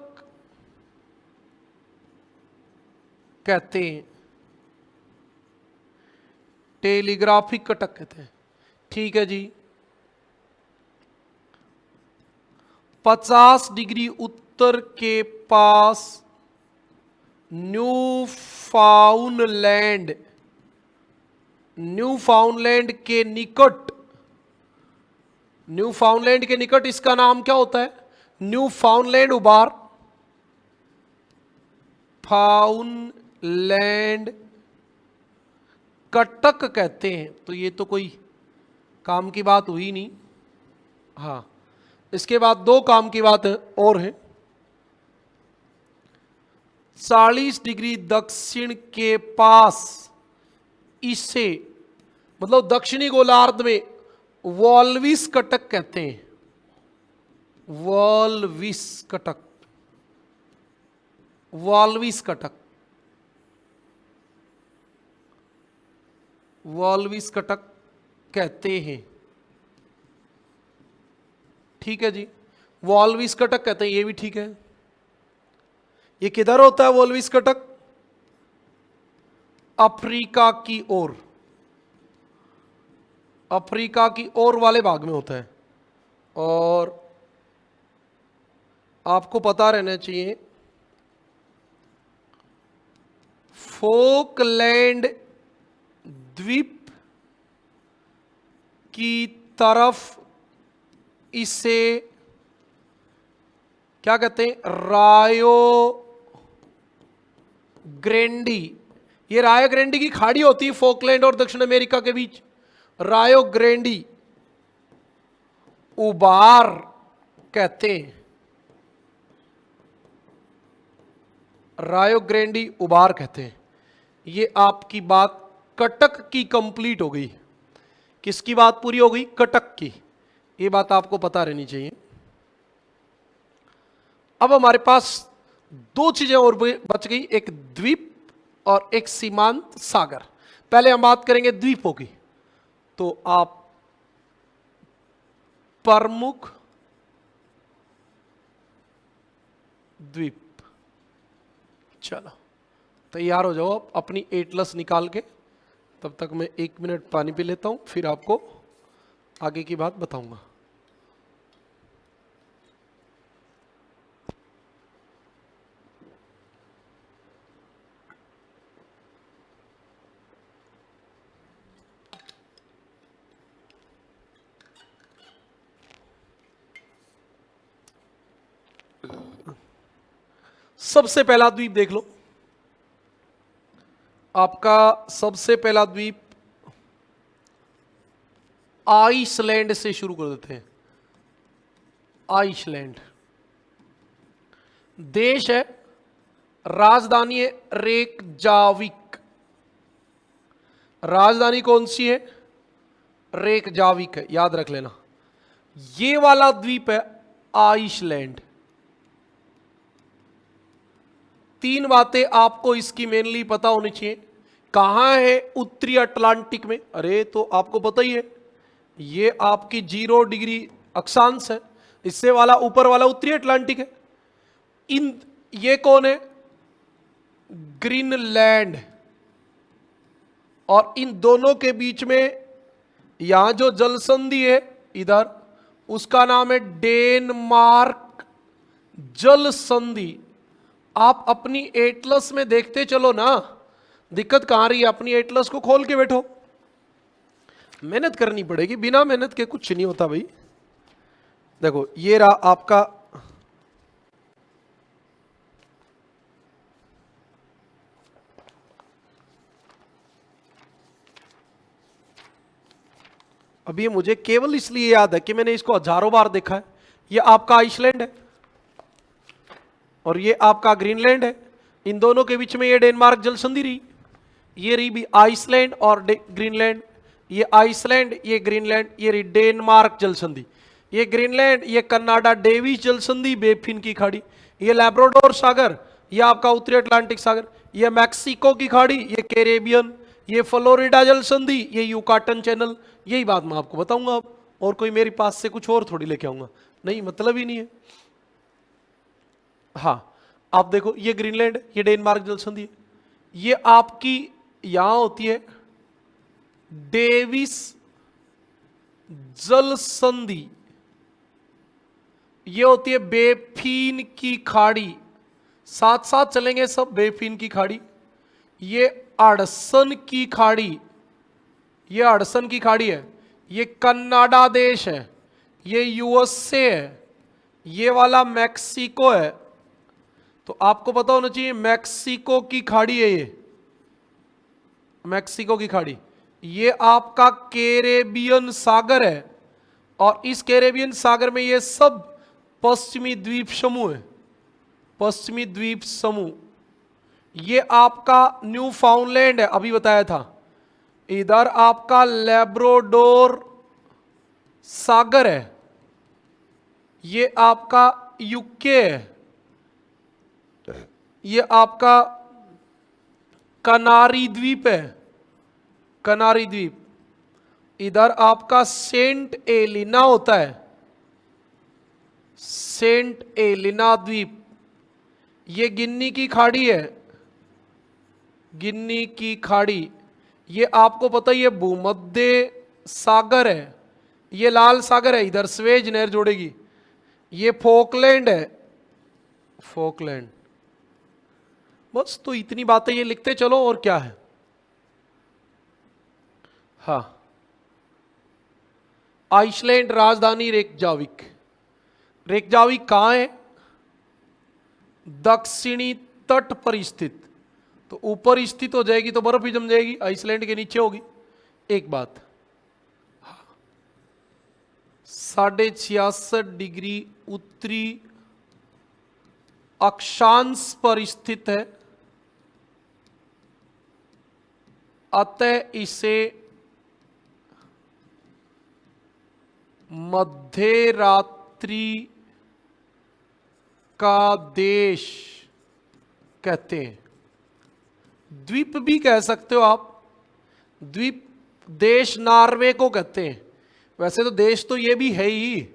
कहते हैं, टेलीग्राफिक कटक कहते हैं। ठीक है जी। 50 डिग्री उत्तर के पास न्यू फाउंडलैंड, न्यू फाउंडलैंड के निकट, न्यू फाउंडलैंड के निकट इसका नाम क्या होता है? न्यू फाउंडलैंड उभार, फाउंडलैंड कटक कहते हैं। तो ये तो कोई काम की बात हुई नहीं। हाँ, इसके बाद दो काम की बात और है। 40 डिग्री दक्षिण के पास इसे, मतलब दक्षिणी गोलार्ध में, वॉल्विस कटक कहते हैं। वॉल्विस्कटक, वॉल्विस्कटक, वॉल्विस्कटक कहते हैं। ठीक है जी, वॉल्विस्कटक कहते हैं, ये भी ठीक है। ये किधर होता है वॉल्विस्कटक? अफ्रीका की ओर, अफ्रीका की ओर वाले भाग में होता है। और आपको पता रहना चाहिए फोकलैंड द्वीप की तरफ इसे क्या कहते हैं? रायो ग्रैंडी। ये रायो ग्रैंडी की खाड़ी होती है फोकलैंड और दक्षिण अमेरिका के बीच। रायो ग्रैंडी उबार कहते हैं, रायो ग्रैंडी उबार कहते हैं। ये आपकी बात कटक की कंप्लीट हो गई। किसकी बात पूरी हो गई? कटक की। ये बात आपको पता रहनी चाहिए। अब हमारे पास दो चीजें और बच गई, एक द्वीप और एक सीमांत सागर। पहले हम बात करेंगे द्वीपों की। तो आप प्रमुख द्वीप, चलो तैयार हो जाओ आप अपनी एटलस निकाल के। तब तक मैं 1 मिनट पानी पी लेता हूं, फिर आपको आगे की बात बताऊंगा। सबसे पहला द्वीप देख लो। आपका सबसे पहला द्वीप आइसलैंड से शुरू कर देते हैं। आइसलैंड देश है, राजधानी है रेकजाविक। राजधानी कौन सी है? रेकजाविक है, याद रख लेना। ये वाला द्वीप है आइसलैंड। 3 बातें आपको इसकी मेनली पता होनी चाहिए। कहां है? उत्तरी अटलांटिक में। अरे तो आपको पता ही है, ये आपकी 0 डिग्री अक्षांश है। इससे वाला ऊपर वाला उत्तरी अटलांटिक है। ये कौन है? ग्रीनलैंड। और इन दोनों के बीच में यहां जो जल संधि है इधर, उसका नाम है डेनमार्क जल संधि। आप अपनी एटलस में देखते चलो ना, दिक्कत कहां रही है? अपनी एटलस को खोल के बैठो। मेहनत करनी पड़ेगी, बिना मेहनत के कुछ नहीं होता भाई। देखो ये रहा आपका अब ये मुझे केवल इसलिए याद है कि मैंने इसको हजारों बार देखा है। ये आपका आइसलैंड है और ये आपका ग्रीनलैंड है। इन दोनों के बीच में ये डेनमार्क जल संधि रही। ये रही भी आइसलैंड और ग्रीनलैंड। ये आइसलैंड, ये ग्रीनलैंड, ये रही डेनमार्क जल संधि। ये ग्रीनलैंड, ये कनाडा डेविस जल संधि, बेफिन की खाड़ी। ये लैब्राडोर सागर, ये आपका उत्तरी अटलांटिक सागर। ये मैक्सिको की खाड़ी, ये कैरेबियन, ये फ्लोरिडा जल संधि, ये यूकाटन चैनल। यही बात मैं आपको बताऊंगा अब, और कोई मेरे पास से कुछ और थोड़ी लेके आऊंगा, नहीं मतलब ही नहीं है। हाँ आप देखो, ये ग्रीनलैंड, ये डेनमार्क जल संधि है। ये आपकी यहां होती है डेविस जल संधि। ये होती है बेफिन की खाड़ी। साथ साथ चलेंगे सब, बेफिन की खाड़ी। ये अड़सन की खाड़ी, ये अड़सन की खाड़ी है। ये कनाडा देश है, ये यूएसए है, ये वाला मैक्सिको है। तो आपको पता होना चाहिए मैक्सिको की खाड़ी है, ये मैक्सिको की खाड़ी। ये आपका कैरेबियन सागर है, और इस कैरेबियन सागर में ये सब पश्चिमी द्वीप समूह है, पश्चिमी द्वीप समूह। ये आपका न्यू फाउंडलैंड है, अभी बताया था। इधर आपका लैब्राडोर सागर है, ये आपका यूके है, ये आपका कनारी द्वीप है, कनारी द्वीप। इधर आपका सेंट एलिना होता है, सेंट एलिना द्वीप। ये गिन्नी की खाड़ी है, गिन्नी की खाड़ी। ये आपको पता ही है भूमध्य सागर है, ये लाल सागर है, इधर स्वेज नहर जोड़ेगी। ये फोकलैंड है, फोकलैंड। बस तो इतनी बातें ये लिखते चलो, और क्या है। हाँ, आइसलैंड राजधानी रेकजाविक। रेकजाविक कहां है? दक्षिणी तट पर स्थित। तो ऊपर स्थित हो जाएगी तो बर्फ भी जम जाएगी, आइसलैंड के नीचे होगी। एक बात, 66.5 डिग्री उत्तरी अक्षांश पर स्थित है, अतः इसे मध्य रात्रि का देश कहते हैं। द्वीप भी कह सकते हो आप, द्वीप देश नॉर्वे को कहते हैं। वैसे तो देश तो ये भी है ही,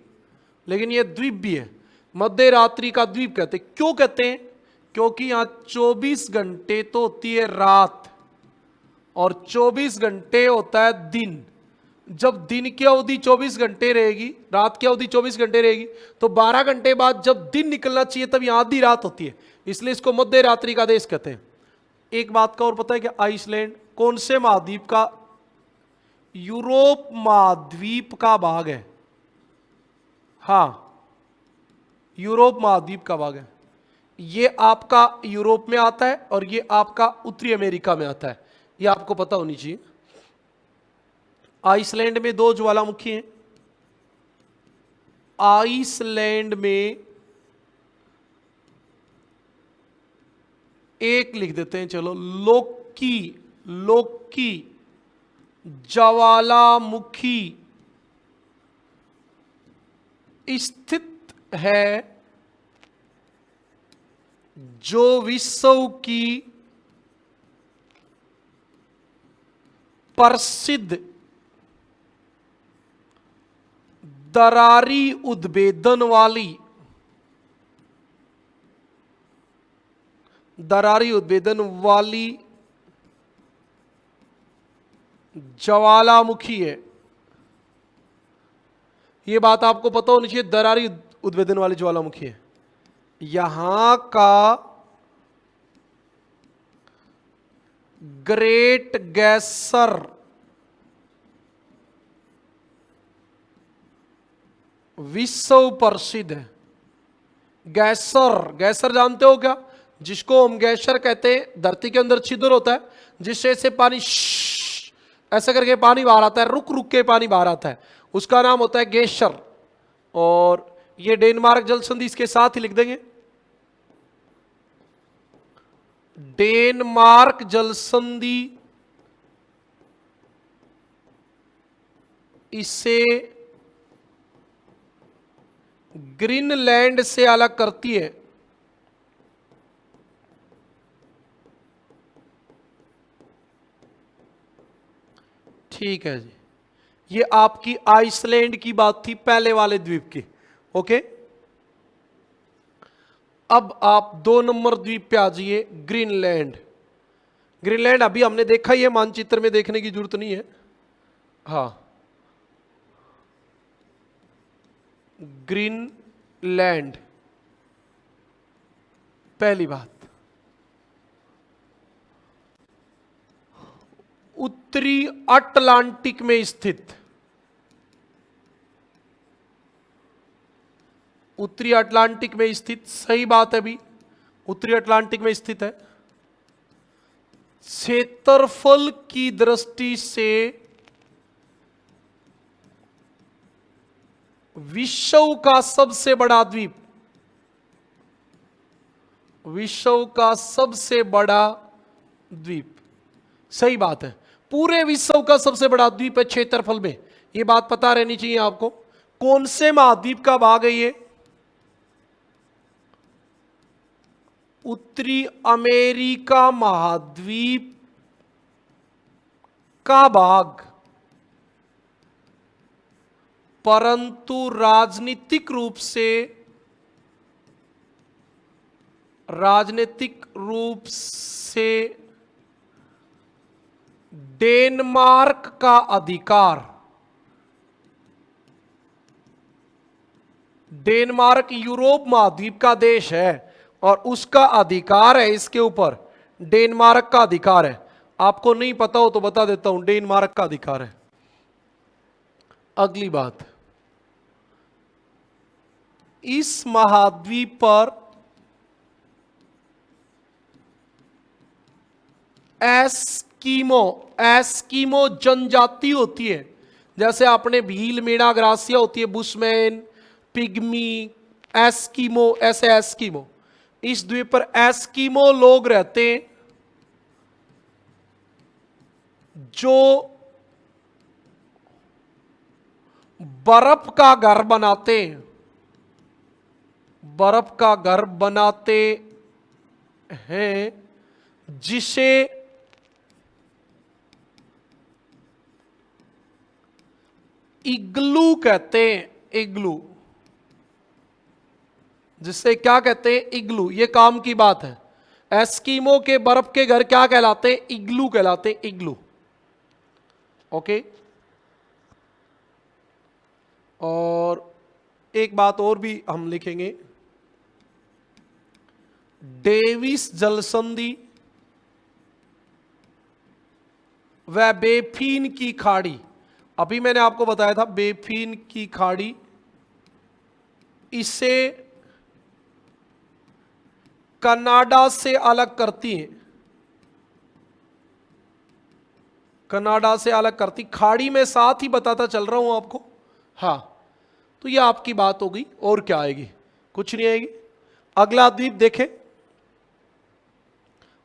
लेकिन ये द्वीप भी है। मध्य रात्रि का द्वीप कहते हैं। क्यों कहते हैं? क्योंकि यहां 24 घंटे तो होती है रात और 24 घंटे होता है दिन। जब दिन की अवधि 24 घंटे रहेगी, रात की अवधि 24 घंटे रहेगी, तो 12 घंटे बाद जब दिन निकलना चाहिए तब यहां आधी रात होती है, इसलिए इसको मध्य रात्रि का देश कहते हैं। एक बात का और पता है कि आइसलैंड कौन से महाद्वीप का? यूरोप महाद्वीप का भाग है। हां, यूरोप महाद्वीप का भाग है। ये आपका यूरोप में आता है और ये आपका उत्तरी अमेरिका में आता है, ये आपको पता होनी चाहिए। आइसलैंड में 2 ज्वालामुखी हैं। आइसलैंड में एक लिख देते हैं, चलो, लोकी, लोकी ज्वालामुखी स्थित है, जो विश्व की प्रसिद्ध दरारी उद्भेदन वाली, दरारी उद्भेदन वाली ज्वालामुखी है। यह बात आपको पता होनी चाहिए, दरारी उद्भेदन वाली ज्वालामुखी है। यहां का ग्रेट गैसर विश्व प्रसिद्ध है। गैसर, गैसर जानते हो क्या? जिसको हम गैसर कहते हैं, धरती के अंदर छिद्र होता है जिससे से पानी ऐसा करके पानी बाहर आता है, रुक रुक के पानी बाहर आता है, उसका नाम होता है ग्लेशियर। और ये डेनमार्क जल संधि इसके साथ ही लिख देंगे। डेनमार्क जल संधि इसे ग्रीनलैंड से अलग करती है। ठीक है जी, ये आपकी आइसलैंड की बात थी, पहले वाले द्वीप की। ओके, अब आप 2 नंबर द्वीप पे आ जाइए, ग्रीनलैंड। ग्रीनलैंड अभी हमने देखा ही है, मानचित्र में देखने की जरूरत नहीं है। हाँ, ग्रीनलैंड पहली बात। उत्तरी अटलांटिक में स्थित, उत्तरी अटलांटिक में स्थित, सही बात है भी, उत्तरी अटलांटिक में स्थित है। क्षेत्रफल की दृष्टि से विश्व का सबसे बड़ा द्वीप, विश्व का सबसे बड़ा द्वीप, सही बात है। पूरे विश्व का सबसे बड़ा द्वीप है क्षेत्रफल में, यह बात पता रहनी चाहिए आपको। कौन से महाद्वीप का भाग है ये? उत्तरी अमेरिका महाद्वीप का भाग, परंतु राजनीतिक रूप से डेनमार्क का अधिकार, डेनमार्क यूरोप महाद्वीप का देश है और उसका अधिकार है इसके ऊपर, डेनमार्क का अधिकार है। आपको नहीं पता हो तो बता देता हूं, डेनमार्क का अधिकार है। अगली बात, इस महाद्वीप पर एस्कीमो जनजाति होती है, जैसे आपने भील, मीणा, ग्रासिया होती है, बुशमैन, पिग्मी, एस्कीमो, ऐसे एस्कीमो। इस द्वीप पर एस्कीमो लोग रहते हैं जो बर्फ का घर बनाते हैं, बर्फ का घर बनाते हैं जिसे इग्लू कहते हैं। इग्लू, जिसे क्या कहते हैं? इग्लू। ये काम की बात है। एस्कीमो के बर्फ के घर क्या कहलाते हैं? इग्लू कहलाते हैं, इग्लू। ओके। और एक बात और भी हम लिखेंगे, डेविस जलसंधि व बेफिन की खाड़ी। अभी मैंने आपको बताया था बेफिन की खाड़ी, इसे कनाडा से अलग करती है, कनाडा से अलग करती। खाड़ी में साथ ही बताता चल रहा हूं आपको। हाँ, तो ये आपकी बात हो गई। और क्या आएगी? कुछ नहीं आएगी। अगला द्वीप देखें।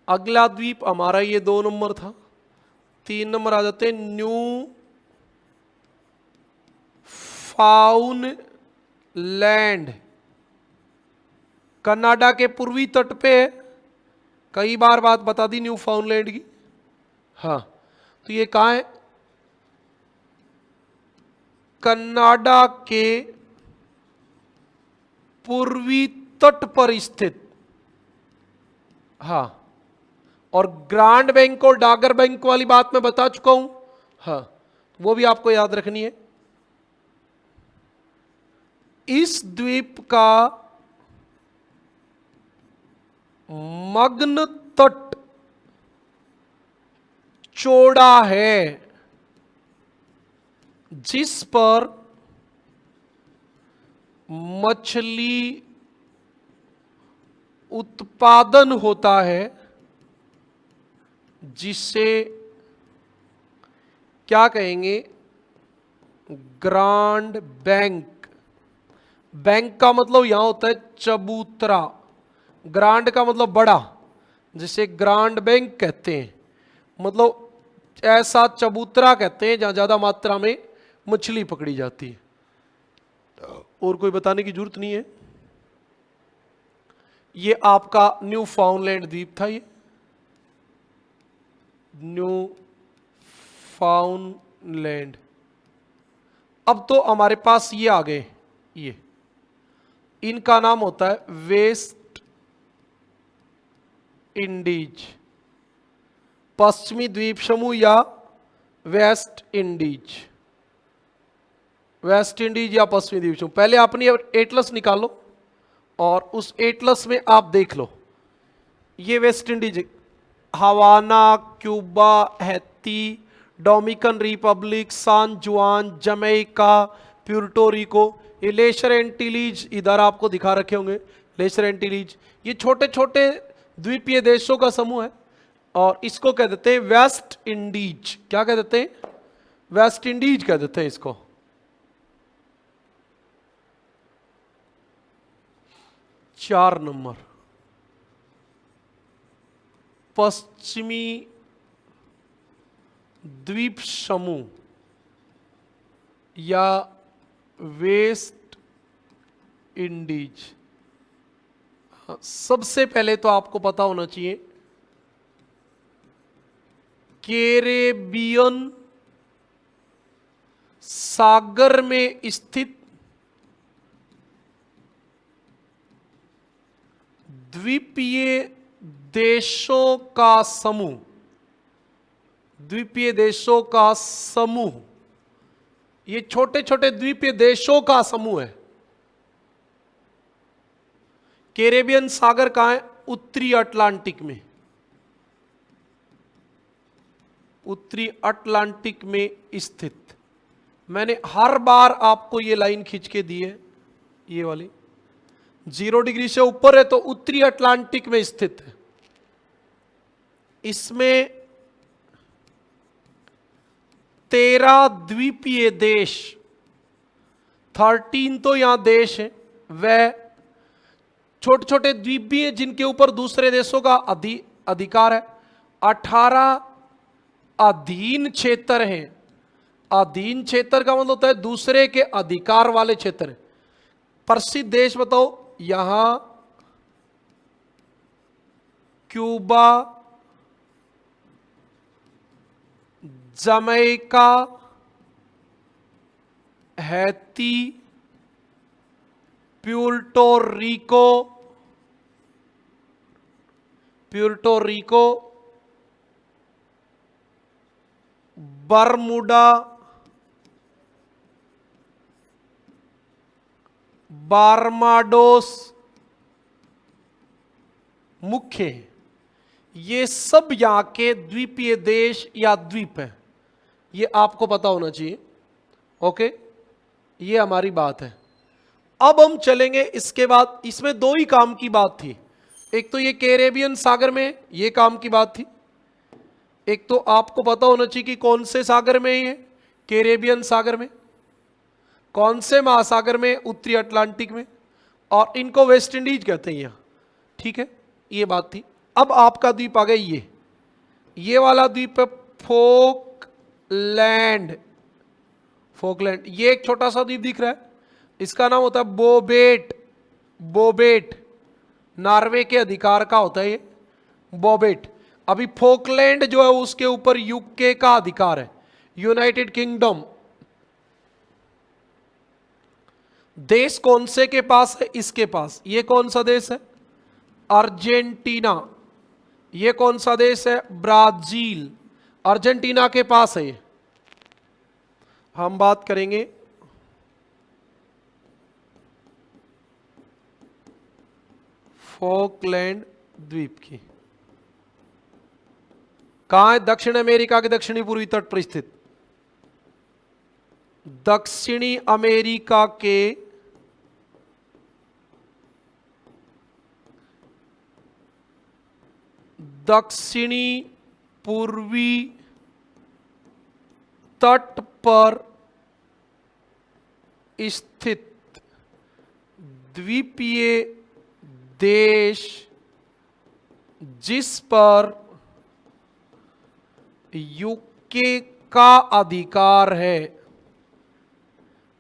अगला द्वीप हमारा ये 2 नंबर था। 3 नंबर आ जाते हैं, न्यू फाउनलैंड। कनाडा के पूर्वी तट पे है। कई बार बात बता दी न्यू फाउनलैंड की। हाँ, तो ये कहां है? कनाडा के पूर्वी तट पर स्थित। हाँ, और ग्रांड बैंक और डागर बैंक वाली बात मैं बता चुका हूं। हाँ, वो भी आपको याद रखनी है। इस द्वीप का मग्न तट चौड़ा है, जिस पर मछली उत्पादन होता है, जिसे क्या कहेंगे? Grand bank. बैंक का मतलब यहां होता है चबूतरा, ग्रांड का मतलब बड़ा, जिसे ग्रांड बैंक कहते हैं। मतलब ऐसा चबूतरा कहते हैं जहां ज्यादा मात्रा में मछली पकड़ी जाती है। और कोई बताने की जरूरत नहीं है। ये आपका न्यू फाउनलैंड द्वीप था। ये न्यू फाउनलैंड। अब तो हमारे पास ये आ गए। ये इनका नाम होता है वेस्ट इंडीज, पश्चिमी द्वीप समूह या वेस्ट इंडीज। वेस्ट इंडीज या पश्चिमी द्वीप समूह। पहले अपनी एटलस निकालो और उस एटलस में आप देख लो, ये West Indies, Havana, Cuba, Haiti, Dominican Republic, San Juan, Jamaica, Puerto Rico, ये लेशर एंटीलीज इधर आपको दिखा रखे होंगे। लेशर एंटीलीज ये छोटे छोटे द्वीपीय देशों का समूह है और इसको कह देते हैं वेस्ट इंडीज। क्या कह देते हैं? वेस्ट इंडीज कह देते हैं इसको। चार नंबर, पश्चिमी द्वीप समूह या वेस्ट इंडीज। सबसे पहले तो आपको पता होना चाहिए कैरेबियन सागर में स्थित द्वीपीय देशों का समूह, द्वीपीय देशों का समूह, ये छोटे छोटे द्वीपीय देशों का समूह है। कैरेबियन सागर कहां है? उत्तरी अटलांटिक में, उत्तरी अटलांटिक में स्थित। मैंने हर बार आपको ये लाइन खींच के दी है, ये वाली 0 डिग्री से ऊपर है तो उत्तरी अटलांटिक में स्थित है। इसमें 13 द्वीपीय देश, 13 तो यहां देश है, वह छोटे छोटे द्वीप भी है जिनके ऊपर दूसरे देशों का अधिकार है। 18 अधीन क्षेत्र हैं। अधीन क्षेत्र का मतलब होता है दूसरे के अधिकार वाले क्षेत्र। प्रसिद्ध देश बताओ, यहां Cuba, Jamaica, Haiti, Puerto Rico, Bermuda, Barbados मुख्य है। ये सब यहां के द्वीपीय देश या द्वीप है, ये आपको पता होना चाहिए। ओके, ये हमारी बात है। अब हम चलेंगे इसके बाद, इसमें 2 ही काम की बात थी। एक तो ये कैरेबियन सागर में ये काम की बात थी, एक तो आपको पता होना चाहिए कि कौन से सागर में ये, कैरेबियन सागर में, कौन से महासागर में, उत्तरी अटलांटिक में, और इनको वेस्ट इंडीज कहते हैं यहां। ठीक है, ये बात थी। अब आपका द्वीप आ गया, ये वाला द्वीप है फोकलैंड। फोकलैंड, ये एक छोटा सा द्वीप दिख रहा है, इसका नाम होता है बोबेट। बोबेट नॉर्वे के अधिकार का होता है ये बोबेट। अभी फोकलैंड जो है उसके ऊपर यूके का अधिकार है, यूनाइटेड किंगडम। देश कौन से के पास है? इसके पास। ये कौन सा देश है? अर्जेंटीना। ये कौन सा देश है? ब्राजील। अर्जेंटीना के पास है ये। हम बात करेंगे फोकलैंड द्वीप की। कहां है? दक्षिण अमेरिका के दक्षिणी पूर्वी तट पर स्थित। दक्षिणी अमेरिका के दक्षिणी पूर्वी तट पर स्थित द्वीपीय देश जिस पर यूके का अधिकार है।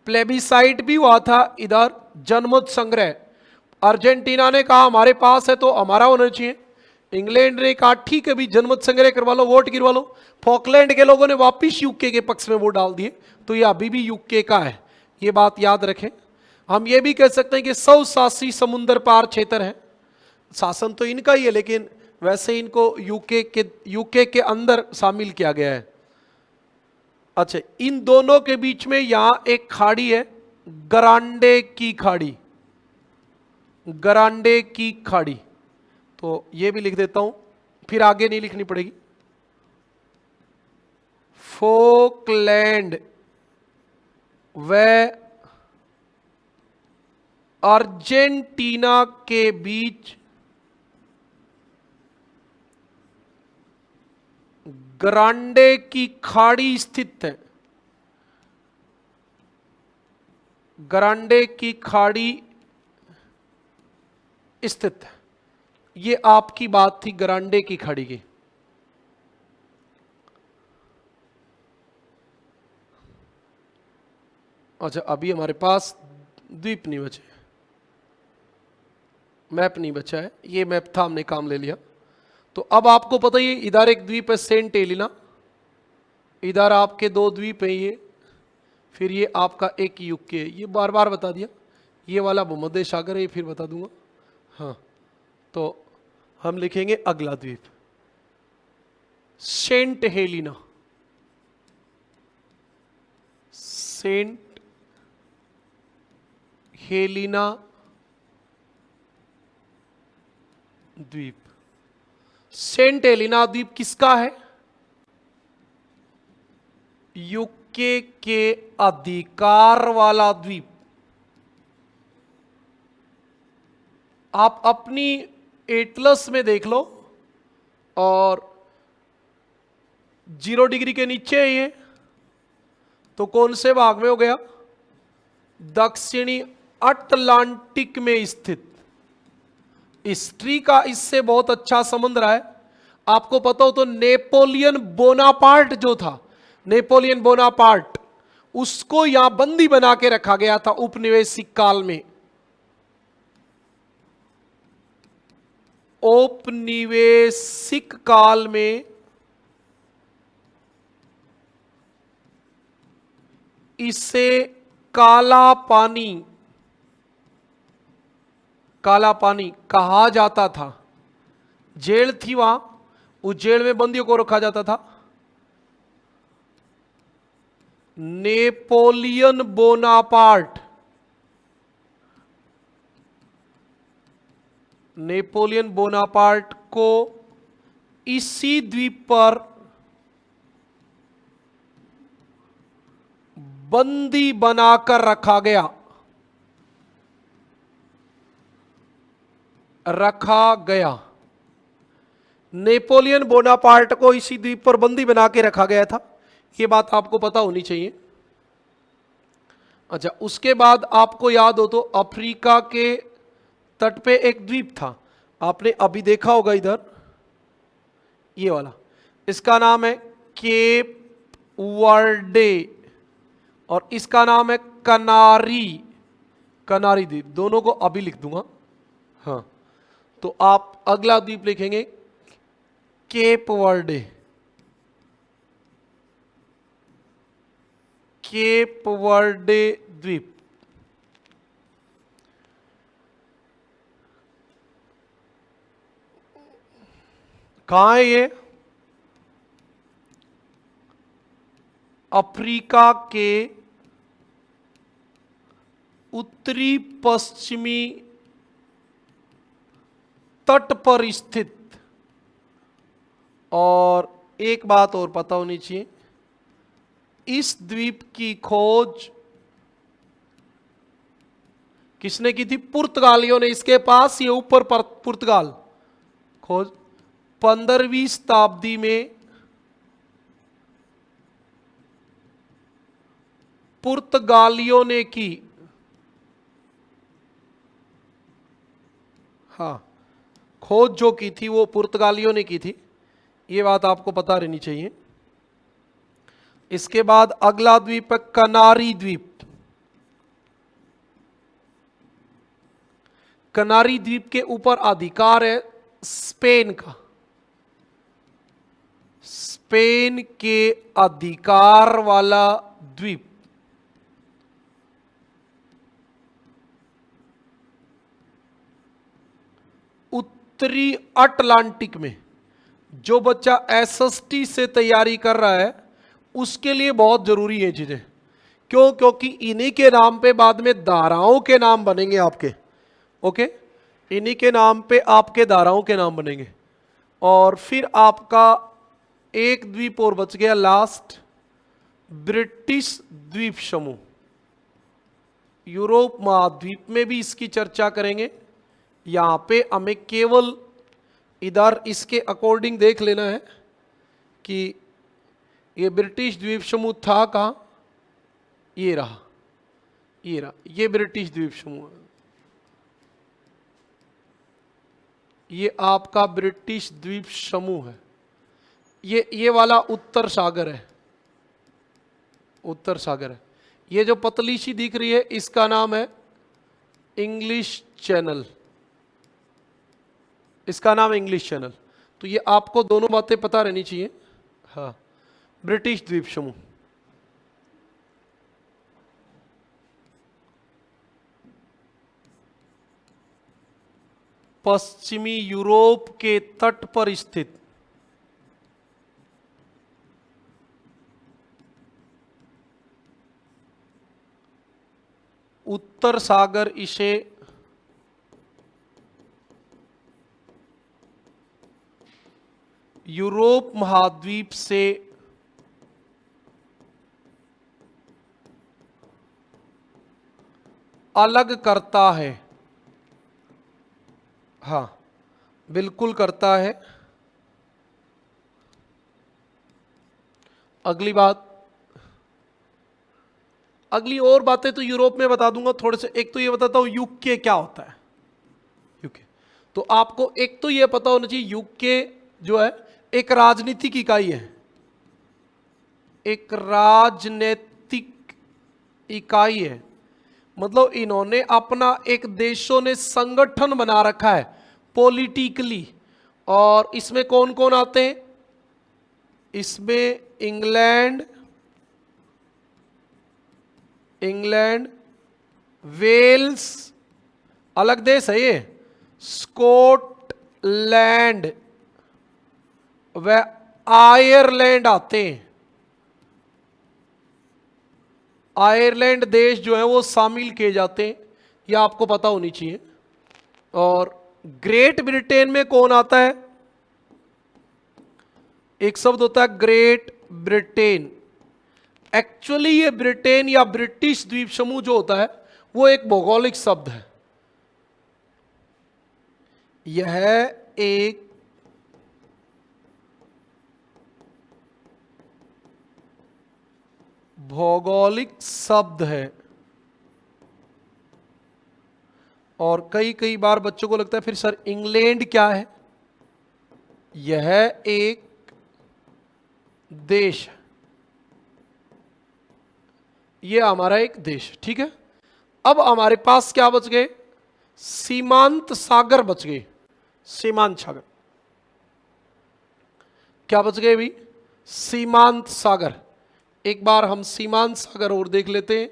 प्लेबिसाइट भी हुआ था इधर, जनमत संग्रह। अर्जेंटीना ने कहा हमारे पास है तो हमारा होना चाहिए। इंग्लैंड ने कहा ठीक है भी, जनमत संग्रह करवा लो, वोट गिरवा लो। फॉकलैंड के लोगों ने वापिस यूके के पक्ष में वोट डाल दिए, तो ये अभी भी यूके का है। ये बात याद रखें। हम ये भी कह सकते हैं कि सौशासी समुद्र पार क्षेत्र है। शासन तो इनका ही है, लेकिन वैसे इनको यूके के अंदर शामिल किया गया है। अच्छा, इन दोनों के बीच में यहां एक खाड़ी है, ग्रांडे की खाड़ी। ग्रांडे की खाड़ी, तो ये भी लिख देता हूं, फिर आगे नहीं लिखनी पड़ेगी। फोकलैंड व अर्जेंटीना के बीच ग्रांडे की खाड़ी स्थित है। ग्रांडे की खाड़ी स्थित है। ये आपकी बात थी ग्रांडे की खाड़ी की। अच्छा, अभी हमारे पास द्वीप नहीं बचे। मैप नहीं बचा है, ये मैप था, हमने काम ले लिया। तो अब आपको पता ही है, इधर एक द्वीप है सेंट हेलेना, इधर आपके 2 द्वीप हैं ये, फिर ये आपका एक यूके है, ये बार बार बता दिया। ये वाला भूमध्य सागर है, ये फिर बता दूंगा। हाँ, तो हम लिखेंगे अगला द्वीप सेंट हेलेना, सेंट हेलेना द्वीप। सेंट हेलेना द्वीप किसका है? यूके के अधिकार वाला द्वीप। आप अपनी एटलस में देख लो, और 0 डिग्री के नीचे है ये, तो कौन से भाग में हो गया? दक्षिणी अटलांटिक में स्थित। हिस्ट्री का इससे बहुत अच्छा संबंध रहा है। आपको पता हो तो नेपोलियन बोनापार्ट जो था, नेपोलियन बोनापार्ट, उसको यहां बंदी बना के रखा गया था उपनिवेशिक काल में। औपनिवेशिक काल में इसे काला पानी, काला पानी कहा जाता था। जेल थी वहां, उस जेल में बंदियों को रखा जाता था। नेपोलियन बोनापार्ट, नेपोलियन बोनापार्ट को इसी द्वीप पर बंदी बनाकर रखा गया, रखा गया। नेपोलियन बोनापार्ट को इसी द्वीप पर बंदी बना के रखा गया था, यह बात आपको पता होनी चाहिए। अच्छा, उसके बाद आपको याद हो तो अफ्रीका के तट पे एक द्वीप था, आपने अभी देखा होगा इधर, ये वाला, इसका नाम है केप वर्डे, और इसका नाम है कनारी, कनारी द्वीप। दोनों को अभी लिख दूंगा। हाँ, तो आप अगला द्वीप लिखेंगे केप वर्डे, केप वर्डे द्वीप। कहां है ये? अफ्रीका के उत्तरी पश्चिमी तट पर स्थित। और एक बात और पता होनी चाहिए, इस द्वीप की खोज किसने की थी? पुर्तगालियों ने। इसके पास ये ऊपर पुर्तगाल, खोज 15वीं शताब्दी में पुर्तगालियों ने की। हाँ, खोज जो की थी वो पुर्तगालियों ने की थी, ये बात आपको पता रहनी चाहिए। इसके बाद अगला द्वीप है कनारी द्वीप। कनारी द्वीप के ऊपर अधिकार है स्पेन का, स्पेन के अधिकार वाला द्वीप। उत्तरी अटलांटिक में। जो बच्चा एसएसटी से तैयारी कर रहा है उसके लिए बहुत जरूरी है चीजें। क्यों? क्योंकि इन्हीं के नाम पे बाद में धाराओं के नाम बनेंगे आपके। ओके, इन्हीं के नाम पे आपके धाराओं के नाम बनेंगे। और फिर आपका एक द्वीप और बच गया लास्ट, ब्रिटिश द्वीप समूह। यूरोप महाद्वीप में भी इसकी चर्चा करेंगे। यहां पे हमें केवल इधर इसके अकॉर्डिंग देख लेना है कि ये ब्रिटिश द्वीप समूह था कहां। ये रहा, ये रहा, ये ब्रिटिश द्वीप समूह है। ये आपका ब्रिटिश द्वीप समूह है। ये वाला उत्तर सागर है, उत्तर सागर है। ये जो पतली सी दिख रही है इसका नाम है इंग्लिश चैनल। इसका नाम इंग्लिश चैनल। तो ये आपको दोनों बातें पता रहनी चाहिए। हाँ, ब्रिटिश द्वीप समूह। पश्चिमी यूरोप के तट पर स्थित उत्तर सागर इसे यूरोप महाद्वीप से अलग करता है। हाँ, बिल्कुल करता है। अगली बात, अगली और बातें तो यूरोप में बता दूंगा थोड़े से। एक तो ये बताता हूं यूके क्या होता है। यूके तो आपको एक तो ये पता होना चाहिए, यूके जो है एक राजनीतिक इकाई है, एक राजनीतिक इकाई है। मतलब इन्होंने अपना एक देशों ने संगठन बना रखा है पॉलिटिकली। और इसमें कौन कौन आते हैं? इसमें इंग्लैंड, वेल्स अलग देश है ये, स्कॉटलैंड व आयरलैंड आते हैं। आयरलैंड देश जो है वो शामिल किए जाते हैं, ये आपको पता होनी चाहिए। और ग्रेट ब्रिटेन में कौन आता है? एक शब्द होता है ग्रेट ब्रिटेन। एक्चुअली ये ब्रिटेन या ब्रिटिश द्वीप समूह जो होता है वो एक भौगोलिक शब्द है। यह एक भौगोलिक शब्द है। और कई कई बार बच्चों को लगता है फिर सर इंग्लैंड क्या है? यह एक देश है, यह हमारा एक देश। ठीक है, अब हमारे पास क्या बच गए? सीमांत सागर बच गए। सीमांत सागर क्या बच गए भी? सीमांत सागर। एक बार हम सीमांत सागर और देख लेते हैं।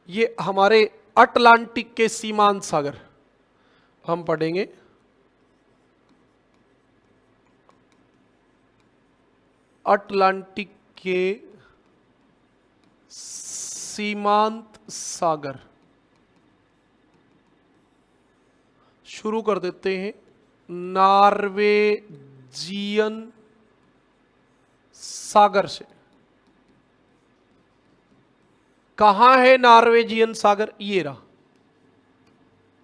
ये हमारे अटलांटिक के सीमांत सागर हम पढ़ेंगे। अटलांटिक के सीमांत सागर शुरू कर देते हैं नॉर्वेजियन सागर से। कहां है नॉर्वेजियन सागर? ये रहा,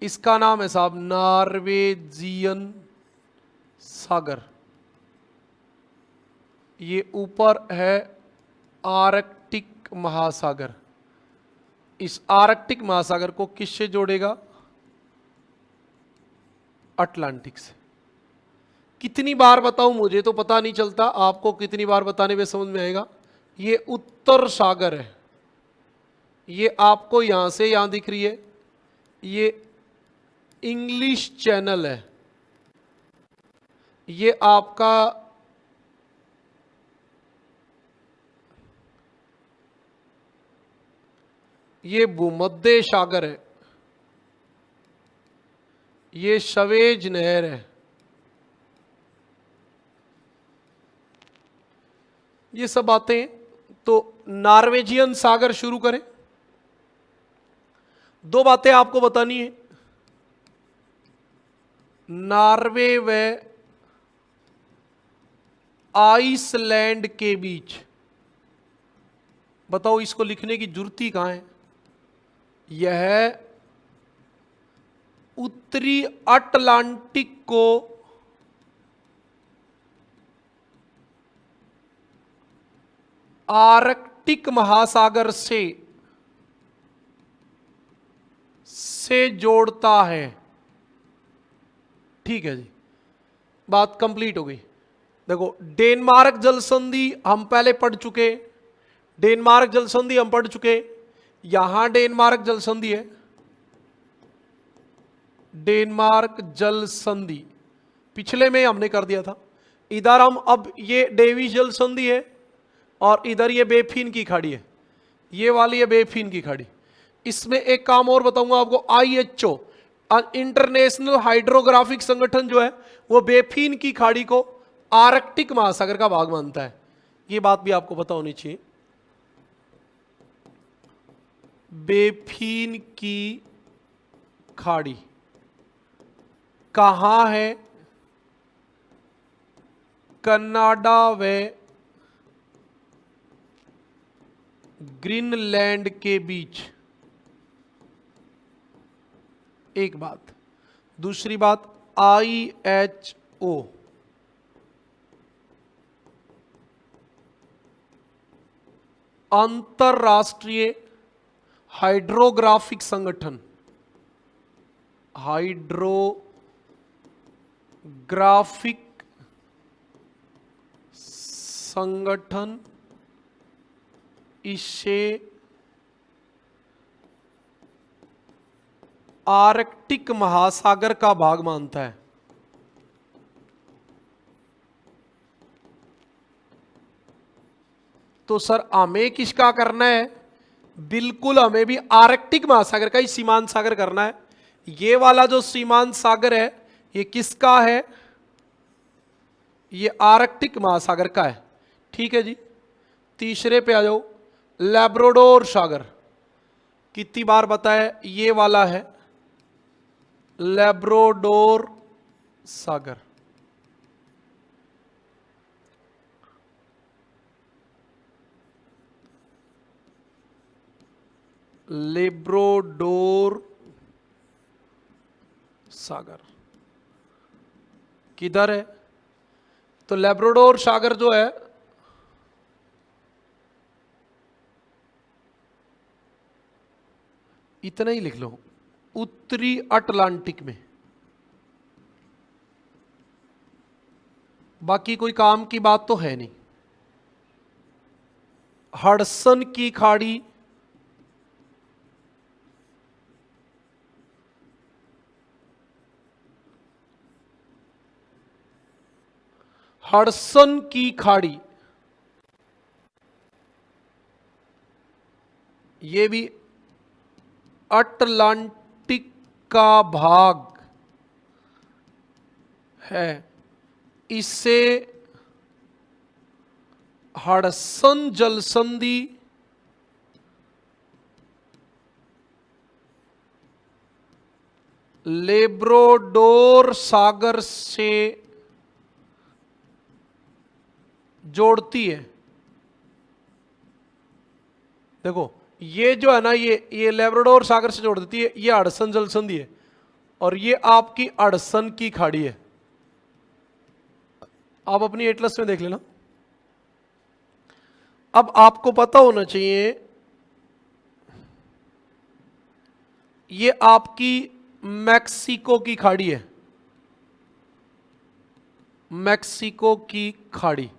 इसका नाम है साहब नॉर्वेजियन सागर। ये ऊपर है आर्कटिक महासागर। इस आर्कटिक महासागर को किससे जोड़ेगा? अटलांटिक से। कितनी बार बताऊं मुझे तो पता नहीं चलता, आपको कितनी बार बताने में समझ में आएगा। ये उत्तर सागर है, ये आपको यहां से यहां दिख रही है, ये इंग्लिश चैनल है, ये आपका ये भूमध्य सागर है, ये सवेज नहर है। ये सब बातें तो नॉर्वेजियन सागर शुरू करें। दो बातें आपको बतानी है, नॉर्वे व आइसलैंड के बीच। बताओ इसको लिखने की जरूरत ही कहां है? यह उत्तरी अटलांटिक को आर्कटिक महासागर से से जोड़ता है। ठीक है जी, बात कंप्लीट हो गई। देखो डेनमार्क जल संधि हम पहले पढ़ चुके, डेनमार्क जल संधि हम पढ़ चुके। यहां डेनमार्क जल संधि है, डेनमार्क जल संधि पिछले में हमने कर दिया था। इधर हम अब ये डेविस जल संधि है और इधर ये बेफिन की खाड़ी है, ये वाली है बेफिन की खाड़ी। इसमें एक काम और बताऊंगा आपको, IHO इंटरनेशनल हाइड्रोग्राफिक संगठन जो है वो बेफिन की खाड़ी को आर्कटिक महासागर का भाग मानता है। ये बात भी आपको पता होनी चाहिए। बेफिन की खाड़ी कहां है? कनाडा व ग्रीनलैंड के बीच। एक बात। दूसरी बात, IHO अंतरराष्ट्रीय हाइड्रोग्राफिक संगठन, हाइड्रोग्राफिक संगठन इसे आर्कटिक महासागर का भाग मानता है। तो सर हमें किसका करना है? बिल्कुल हमें भी आर्कटिक महासागर का ही सीमांत सागर करना है। ये वाला जो सीमांत सागर है ये किसका है? ये आर्कटिक महासागर का है। ठीक है जी, तीसरे पे आ जाओ, लैब्राडोर सागर। कितनी बार बताया? ये वाला है लैब्राडोर सागर। लैब्राडोर सागर किधर है? तो लैब्राडोर सागर जो है इतना ही लिख लो, उत्तरी अटलांटिक में। बाकी कोई काम की बात तो है नहीं। हडसन की खाड़ी हडसन की खाड़ी ये भी अटलांटिक का भाग है। इसे हडसन जल संधि लैब्राडोर सागर से जोड़ती है। देखो ये जो है ना, ये लैब्राडोर सागर से जोड़ देती है, ये हडसन जल संधि है और ये आपकी हडसन की खाड़ी है। आप अपनी एटलस में देख लेना। अब आपको पता होना चाहिए ये आपकी मैक्सिको की खाड़ी है, मैक्सिको की खाड़ी।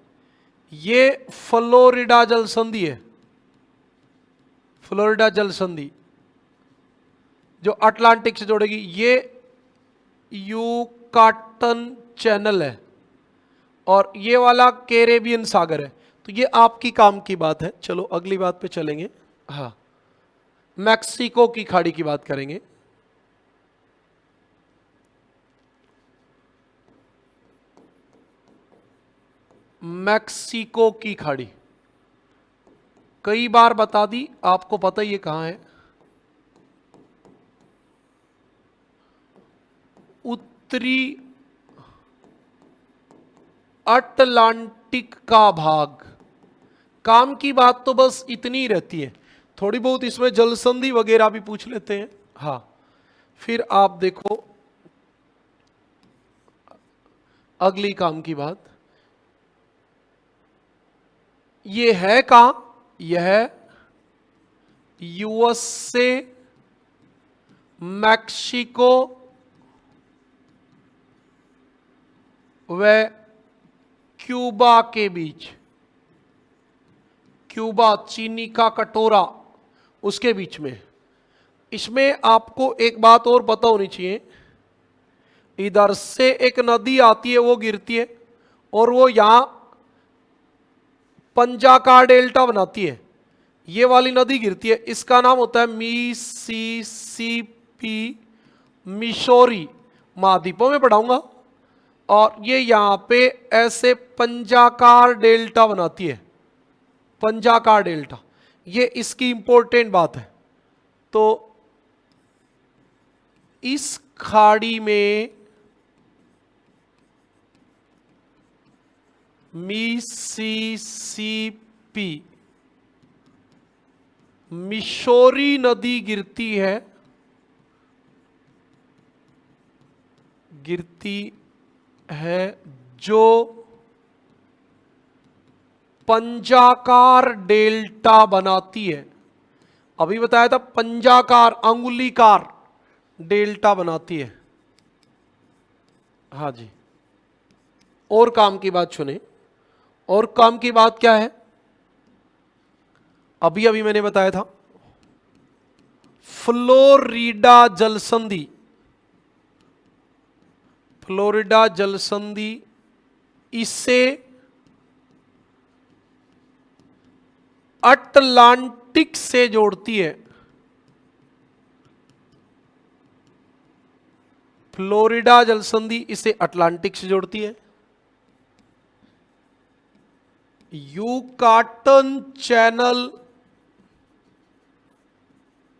ये फ्लोरिडा जल संधि है, फ्लोरिडा जल संधि जो अटलांटिक से जोड़ेगी। ये यूकाटन चैनल है और ये वाला कैरेबियन सागर है। तो ये आपकी काम की बात है। चलो अगली बात पे चलेंगे। हाँ, मैक्सिको की खाड़ी की बात करेंगे। मैक्सिको की खाड़ी कई बार बता दी, आपको पता ही है कहां है। उत्तरी अटलांटिक का भाग। काम की बात तो बस इतनी ही रहती है, थोड़ी बहुत इसमें जल संधि वगैरह भी पूछ लेते हैं। हाँ, फिर आप देखो अगली काम की बात। ये है कहां? यह यूएस से मैक्सिको व क्यूबा के बीच, क्यूबा चीनी का कटोरा, उसके बीच में। इसमें आपको एक बात और पता होनी चाहिए, इधर से एक नदी आती है, वो गिरती है और वो यहां पंजाकार डेल्टा बनाती है। ये वाली नदी गिरती है, इसका नाम होता है मिसिसिपी, मिसौरी। महाद्वीपों में पढ़ाऊंगा। और ये यहां पे ऐसे पंजाकार डेल्टा बनाती है, पंजाकार डेल्टा। ये इसकी इंपॉर्टेंट बात है। तो इस खाड़ी में मिसिसिपी, मिसौरी नदी गिरती है, जो पंजाकार डेल्टा बनाती है। अभी बताया था पंजाकार, अंगुलीकार डेल्टा बनाती है। हाँ जी। और काम की बात सुने, और काम की बात क्या है, अभी अभी मैंने बताया था फ्लोरिडा जलसंधि, फ्लोरिडा जलसंधि इसे अटलांटिक से जोड़ती है। फ्लोरिडा जलसंधि इसे अटलांटिक से जोड़ती है। यूकाटन चैनल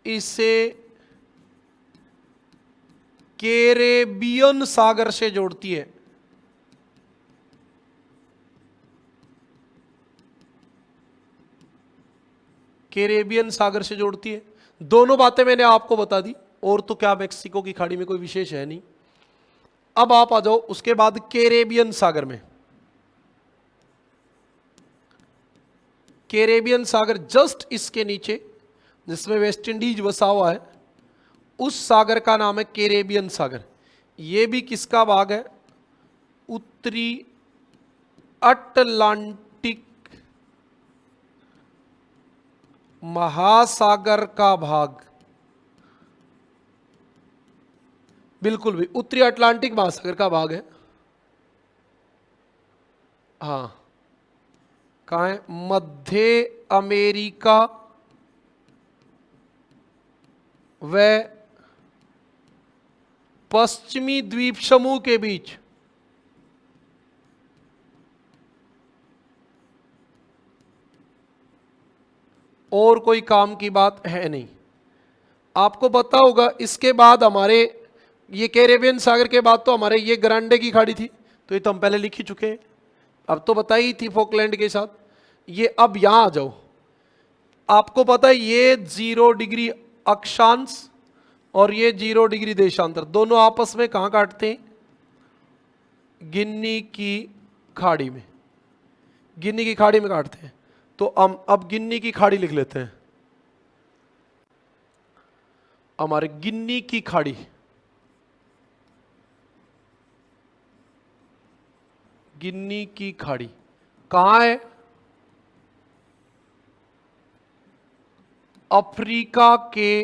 इसे कैरेबियन सागर से जोड़ती है। कैरेबियन सागर से जोड़ती है। दोनों बातें मैंने आपको बता दी, और तो क्या मैक्सिको की खाड़ी में कोई विशेष है नहीं। अब आप आ जाओ उसके बाद कैरेबियन सागर में। कैरेबियन सागर जस्ट इसके नीचे, जिसमें वेस्ट इंडीज बसा हुआ है, उस सागर का नाम है कैरेबियन सागर। यह भी किसका भाग है, उत्तरी अटलांटिक महासागर का भाग। बिल्कुल भी उत्तरी अटलांटिक महासागर का भाग है। हाँ, कहाँ है, मध्य अमेरिका व पश्चिमी द्वीप समूह के बीच। और कोई काम की बात है नहीं। आपको पता होगा इसके बाद हमारे ये कैरेबियन सागर के बाद तो हमारे ये ग्रांडे की खाड़ी थी, तो ये तो हम पहले लिख ही चुके हैं। अब तो बताई थी फोकलैंड के साथ। ये अब यहां आ जाओ, आपको पता है ये 0 डिग्री अक्षांश और ये 0 डिग्री देशांतर, दोनों आपस में कहां काटते हैं, गिन्नी की खाड़ी में। गिन्नी की खाड़ी में काटते हैं। तो हम अब गिन्नी की खाड़ी लिख लेते हैं। हमारे गिन्नी की खाड़ी, गिन्नी की खाड़ी कहां है, अफ्रीका के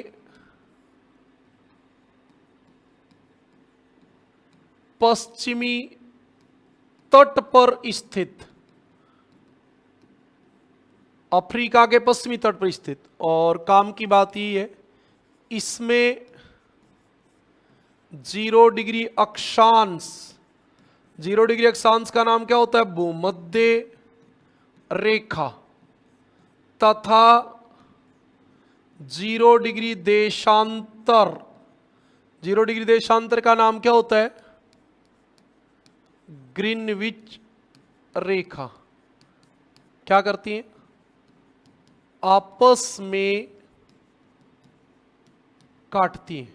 पश्चिमी तट पर स्थित, अफ्रीका के पश्चिमी तट पर स्थित। और काम की बात ये है, इसमें 0 डिग्री अक्षांश, 0 डिग्री अक्षांश का नाम क्या होता है, भूमध्य रेखा, तथा 0 डिग्री देशांतर, 0 डिग्री देशांतर का नाम क्या होता है, ग्रीनविच रेखा। क्या करती हैं, आपस में काटती हैं।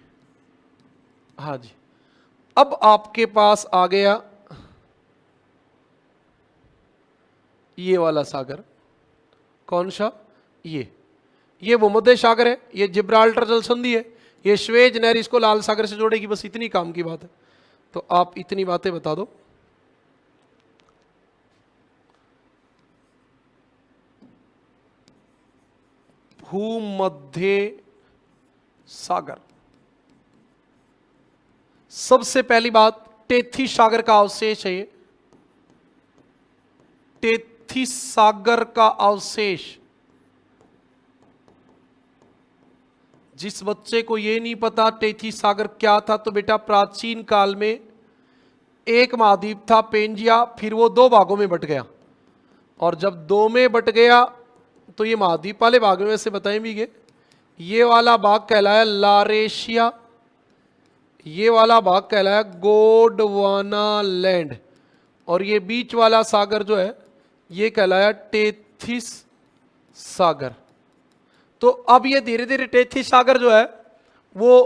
हाँ जी। अब आपके पास आ गया ये वाला सागर। कौन सा, ये भूमध्य सागर है, ये जिब्राल्टर जल संधि है, ये श्वेज नहर इसको लाल सागर से जोड़ेगी, बस इतनी काम की बात है। तो आप इतनी बातें बता दो। भूमध्य सागर, सबसे पहली बात टेथिस सागर का अवशेष है ये, टेथिस सागर का अवशेष। जिस बच्चे को ये नहीं पता टेथिस सागर क्या था, तो बेटा प्राचीन काल में एक महाद्वीप था पेंजिया, फिर वो दो भागों में बट गया, और जब दो में बट गया तो ये महाद्वीप वाले भाग में वैसे बताएं भी गए, ये वाला भाग कहलाया लारेशिया, ये वाला भाग कहलाया गोंडवाना लैंड, और ये बीच वाला सागर जो है ये कहलाया टेथिस सागर। तो अब ये धीरे धीरे टेथिस सागर जो है वो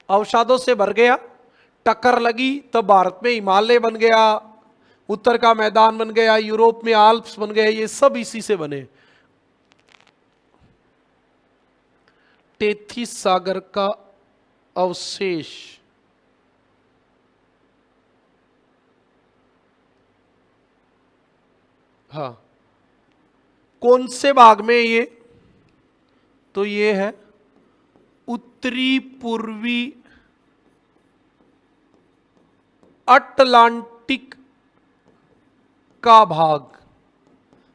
अवसादों से भर गया, टक्कर लगी, तब भारत में हिमालय बन गया, उत्तर का मैदान बन गया, यूरोप में आल्प्स बन गए, ये सब इसी से बने। टेथिस सागर का अवशेष, हाँ, कौन से भाग में ये, तो ये है उत्तरी पूर्वी अटलांटिक का भाग।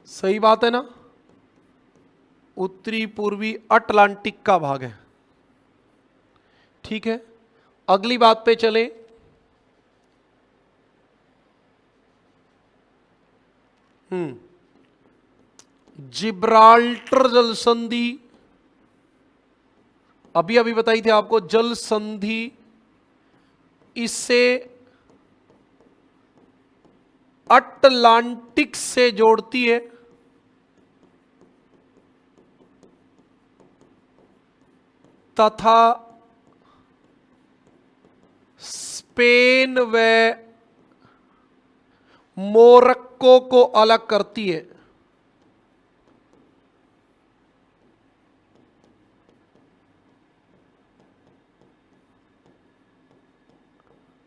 सही बात है ना, उत्तरी पूर्वी अटलांटिक का भाग है। ठीक है, अगली बात पे चले। जिब्राल्टर जल संधि, अभी अभी बताई थी आपको, जल संधि इससे अटलांटिक से जोड़ती है, तथा स्पेन व मोरक्को को अलग करती है।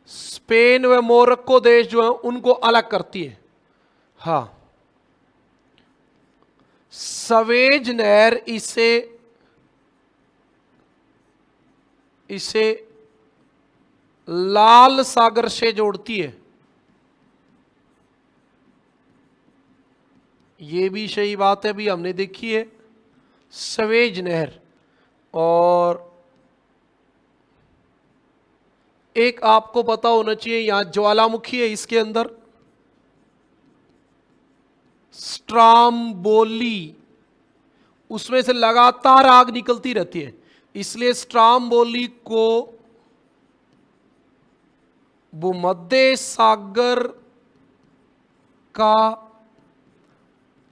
स्पेन व मोरक्को देश जो है उनको अलग करती है। हाँ, सवेज नहर इसे लाल सागर से जोड़ती है। ये भी सही बात है, भी हमने देखी है सवेज नहर। और एक आपको पता होना चाहिए, यहां ज्वालामुखी है, इसके अंदर स्ट्राम्बोली, उसमें से लगातार आग निकलती रहती है, इसलिए स्ट्राम्बोली को भूमध्य सागर का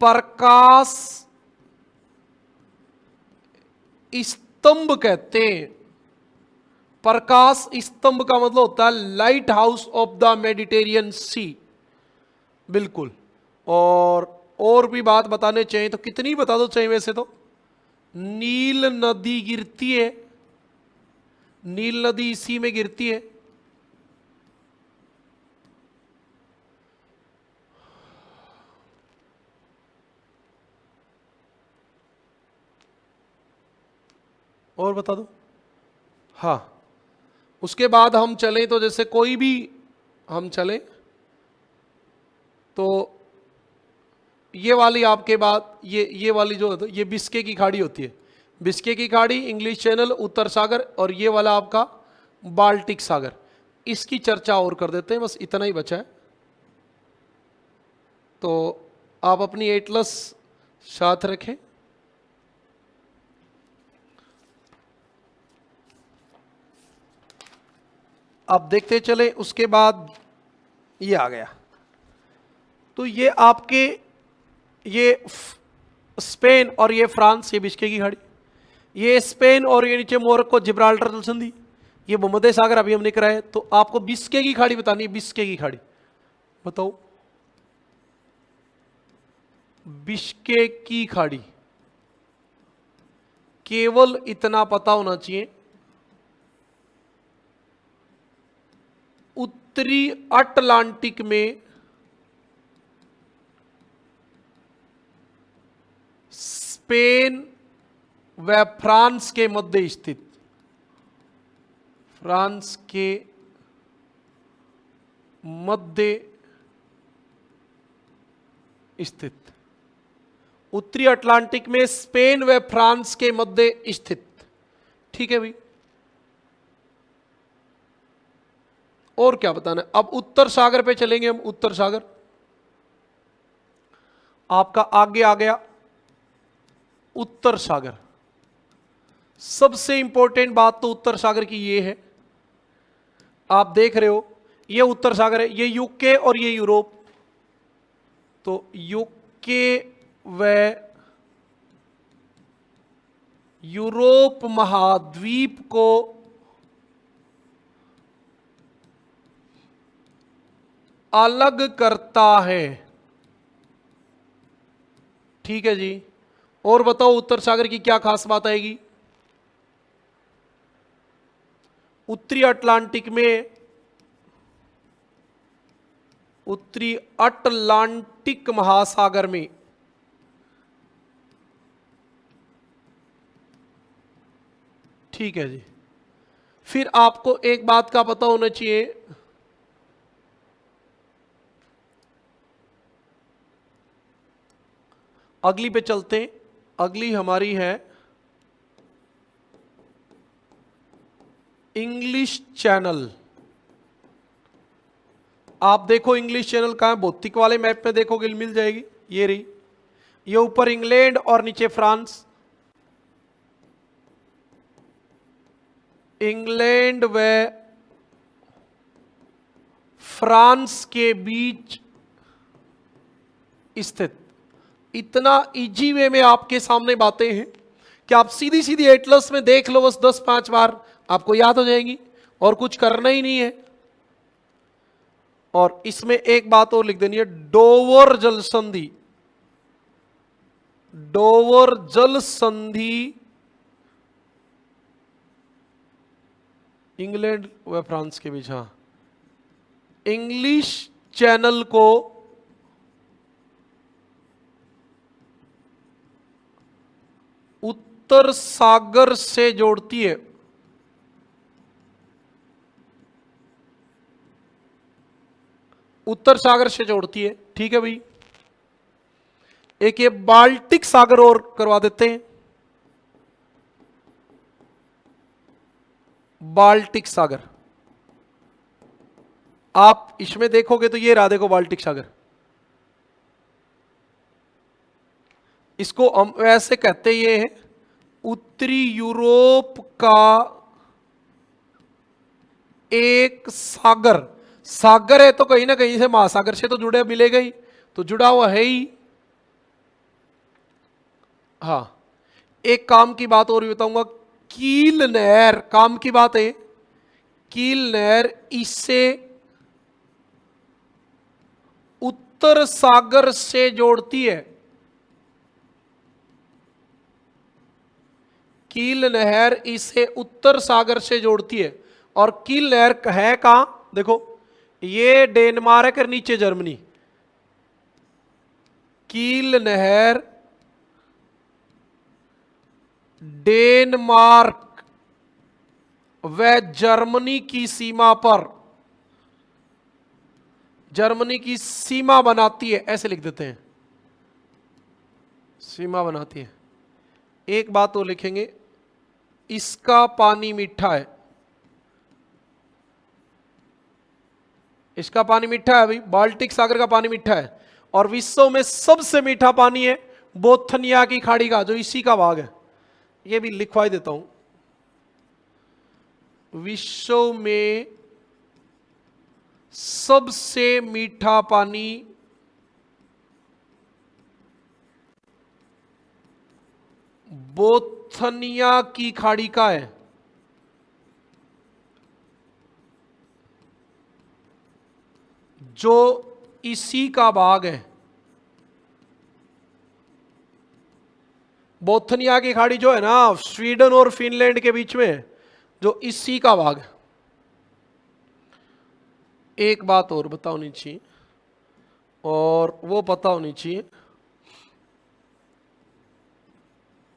प्रकाश स्तंभ कहते हैं। प्रकाश स्तंभ का मतलब होता है lighthouse of the Mediterranean sea. बिल्कुल। और भी बात बताने चाहिए तो कितनी बता दो चाहिए वैसे तो। नील नदी गिरती है, नील नदी इसी में गिरती है। और बता दो। हाँ, उसके बाद हम चलें तो जैसे कोई भी हम चलें तो ये वाली आपके बाद ये वाली जो है ये बिस्के की खाड़ी होती है। बिस्के की खाड़ी, इंग्लिश चैनल, उत्तर सागर, और ये वाला आपका बाल्टिक सागर। इसकी चर्चा और कर देते हैं, बस इतना ही बचा है। तो आप अपनी एटलस साथ रखें। अब देखते चले, उसके बाद ये आ गया। तो ये आपके ये स्पेन और ये फ्रांस, ये बिस्के की खाड़ी, ये स्पेन और ये नीचे मोरक्को जिब्राल्टर जल संधि, ये भूमध्य सागर अभी हमने कराया। तो आपको बिस्के की खाड़ी बतानी है। बिस्के की खाड़ी बताओ। बिस्के की खाड़ी केवल इतना पता होना चाहिए उत्तरी अटलांटिक में स्पेन व फ्रांस के मध्य स्थित, फ्रांस के मध्य स्थित, उत्तरी अटलांटिक में स्पेन व फ्रांस के मध्य स्थित। ठीक है भाई, और क्या बताना है? अब उत्तर सागर पे चलेंगे हम। उत्तर सागर आपका आगे आ गया। उत्तर सागर, सबसे इंपॉर्टेंट बात तो उत्तर सागर की ये है, आप देख रहे हो ये उत्तर सागर है, ये यूके और ये यूरोप। तो यूके व यूरोप महाद्वीप को अलग करता है। ठीक है जी, और बताओ उत्तर सागर की क्या खास बात आएगी? उत्तरी अटलांटिक में, उत्तरी अटलांटिक महासागर में ठीक है जी। फिर आपको एक बात का पता होना चाहिए, अगली पे चलते हैं। अगली हमारी है इंग्लिश चैनल। आप देखो इंग्लिश चैनल कहां है, भौतिक वाले मैप में देखोगे मिल जाएगी, ये रही। ये ऊपर इंग्लैंड और नीचे फ्रांस। इंग्लैंड व फ्रांस के बीच स्थित। इतना इजी वे में आपके सामने बातें हैं कि आप सीधी सीधी एटलस में देख लो, बस 10-5 बार आपको याद हो जाएगी और कुछ करना ही नहीं है। और इसमें एक बात और लिख देनी है, डोवर जल संधि। डोवर जल संधि इंग्लैंड व फ्रांस के बीच। हाँ, इंग्लिश चैनल को उत्तर सागर से जोड़ती है। उत्तर सागर से जोड़ती है। ठीक है भाई, एक ये बाल्टिक सागर और करवा देते हैं। बाल्टिक सागर आप इसमें देखोगे तो ये रहा, देखो बाल्टिक सागर। इसको हम ऐसे कहते, ये है उत्तरी यूरोप का एक सागर। सागर है तो कहीं ना कहीं से महासागर से तो जुड़े मिलेगा ही, तो जुड़ा हुआ है ही। हाँ, एक काम की बात और भी बताऊंगा, कील नहर काम की बात है। कील नहर इससे उत्तर सागर से जोड़ती है। कील नहर इसे उत्तर सागर से जोड़ती है। और कील नहर है कहां? देखो, ये डेनमार्क और नीचे जर्मनी। कील नहर डेनमार्क व जर्मनी की सीमा पर, जर्मनी की सीमा बनाती है, ऐसे लिख देते हैं, सीमा बनाती है। एक बात तो लिखेंगे, इसका पानी मीठा है। इसका पानी मीठा है भाई, बाल्टिक सागर का पानी मीठा है। और विश्व में सबसे मीठा पानी है बोथनिया की खाड़ी का, जो इसी का भाग है। ये भी लिखवा देता हूं, विश्व में सबसे मीठा पानी बोथनिया की खाड़ी का है। जो इसी का भाग है। बोथनिया की खाड़ी जो है ना, स्वीडन और फिनलैंड के बीच में, जो इसी का भाग है। एक बात और पता होनी चाहिए, और वो पता होनी चाहिए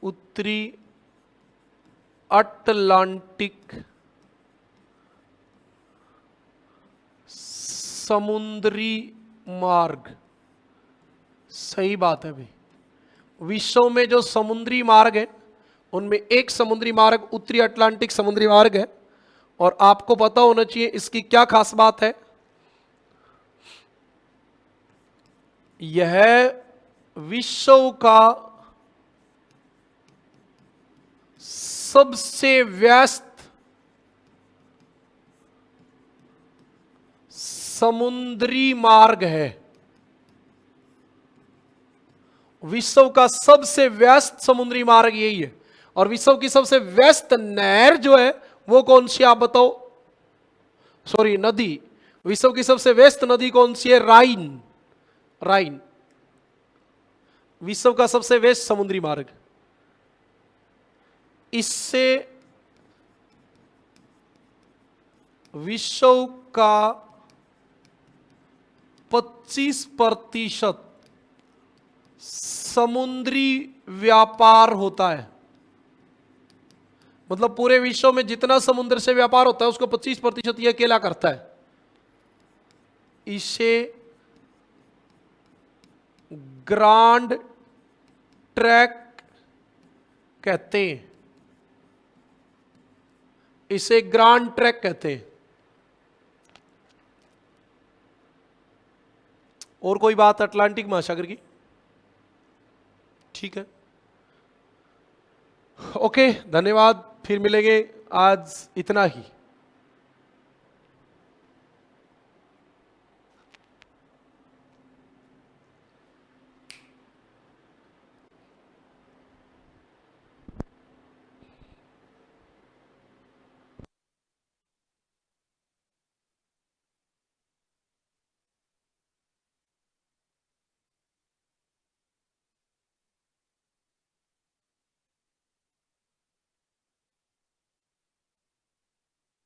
उत्तरी अटलांटिक समुद्री मार्ग। सही बात है भाई, विश्व में जो समुद्री मार्ग है उनमें एक समुद्री मार्ग उत्तरी अटलांटिक समुद्री मार्ग है। और आपको पता होना चाहिए इसकी क्या खास बात है, यह विश्व का सबसे व्यस्त समुद्री मार्ग है। विश्व का सबसे व्यस्त समुद्री मार्ग यही है। और विश्व की सबसे व्यस्त नहर जो है वो कौन सी, आप बताओ? सॉरी, नदी। विश्व की सबसे व्यस्त नदी कौन सी है? राइन। राइन विश्व का सबसे व्यस्त समुद्री मार्ग। इससे विश्व का 25% समुद्री व्यापार होता है। मतलब पूरे विश्व में जितना समुद्र से व्यापार होता है उसको 25% यह अकेला करता है। इसे ग्रांड ट्रैक कहते हैं। इसे ग्रांड ट्रैक कहते हैं। और कोई बात अटलांटिक महासागर की? ठीक है, ओके, धन्यवाद। फिर मिलेंगे, आज इतना ही।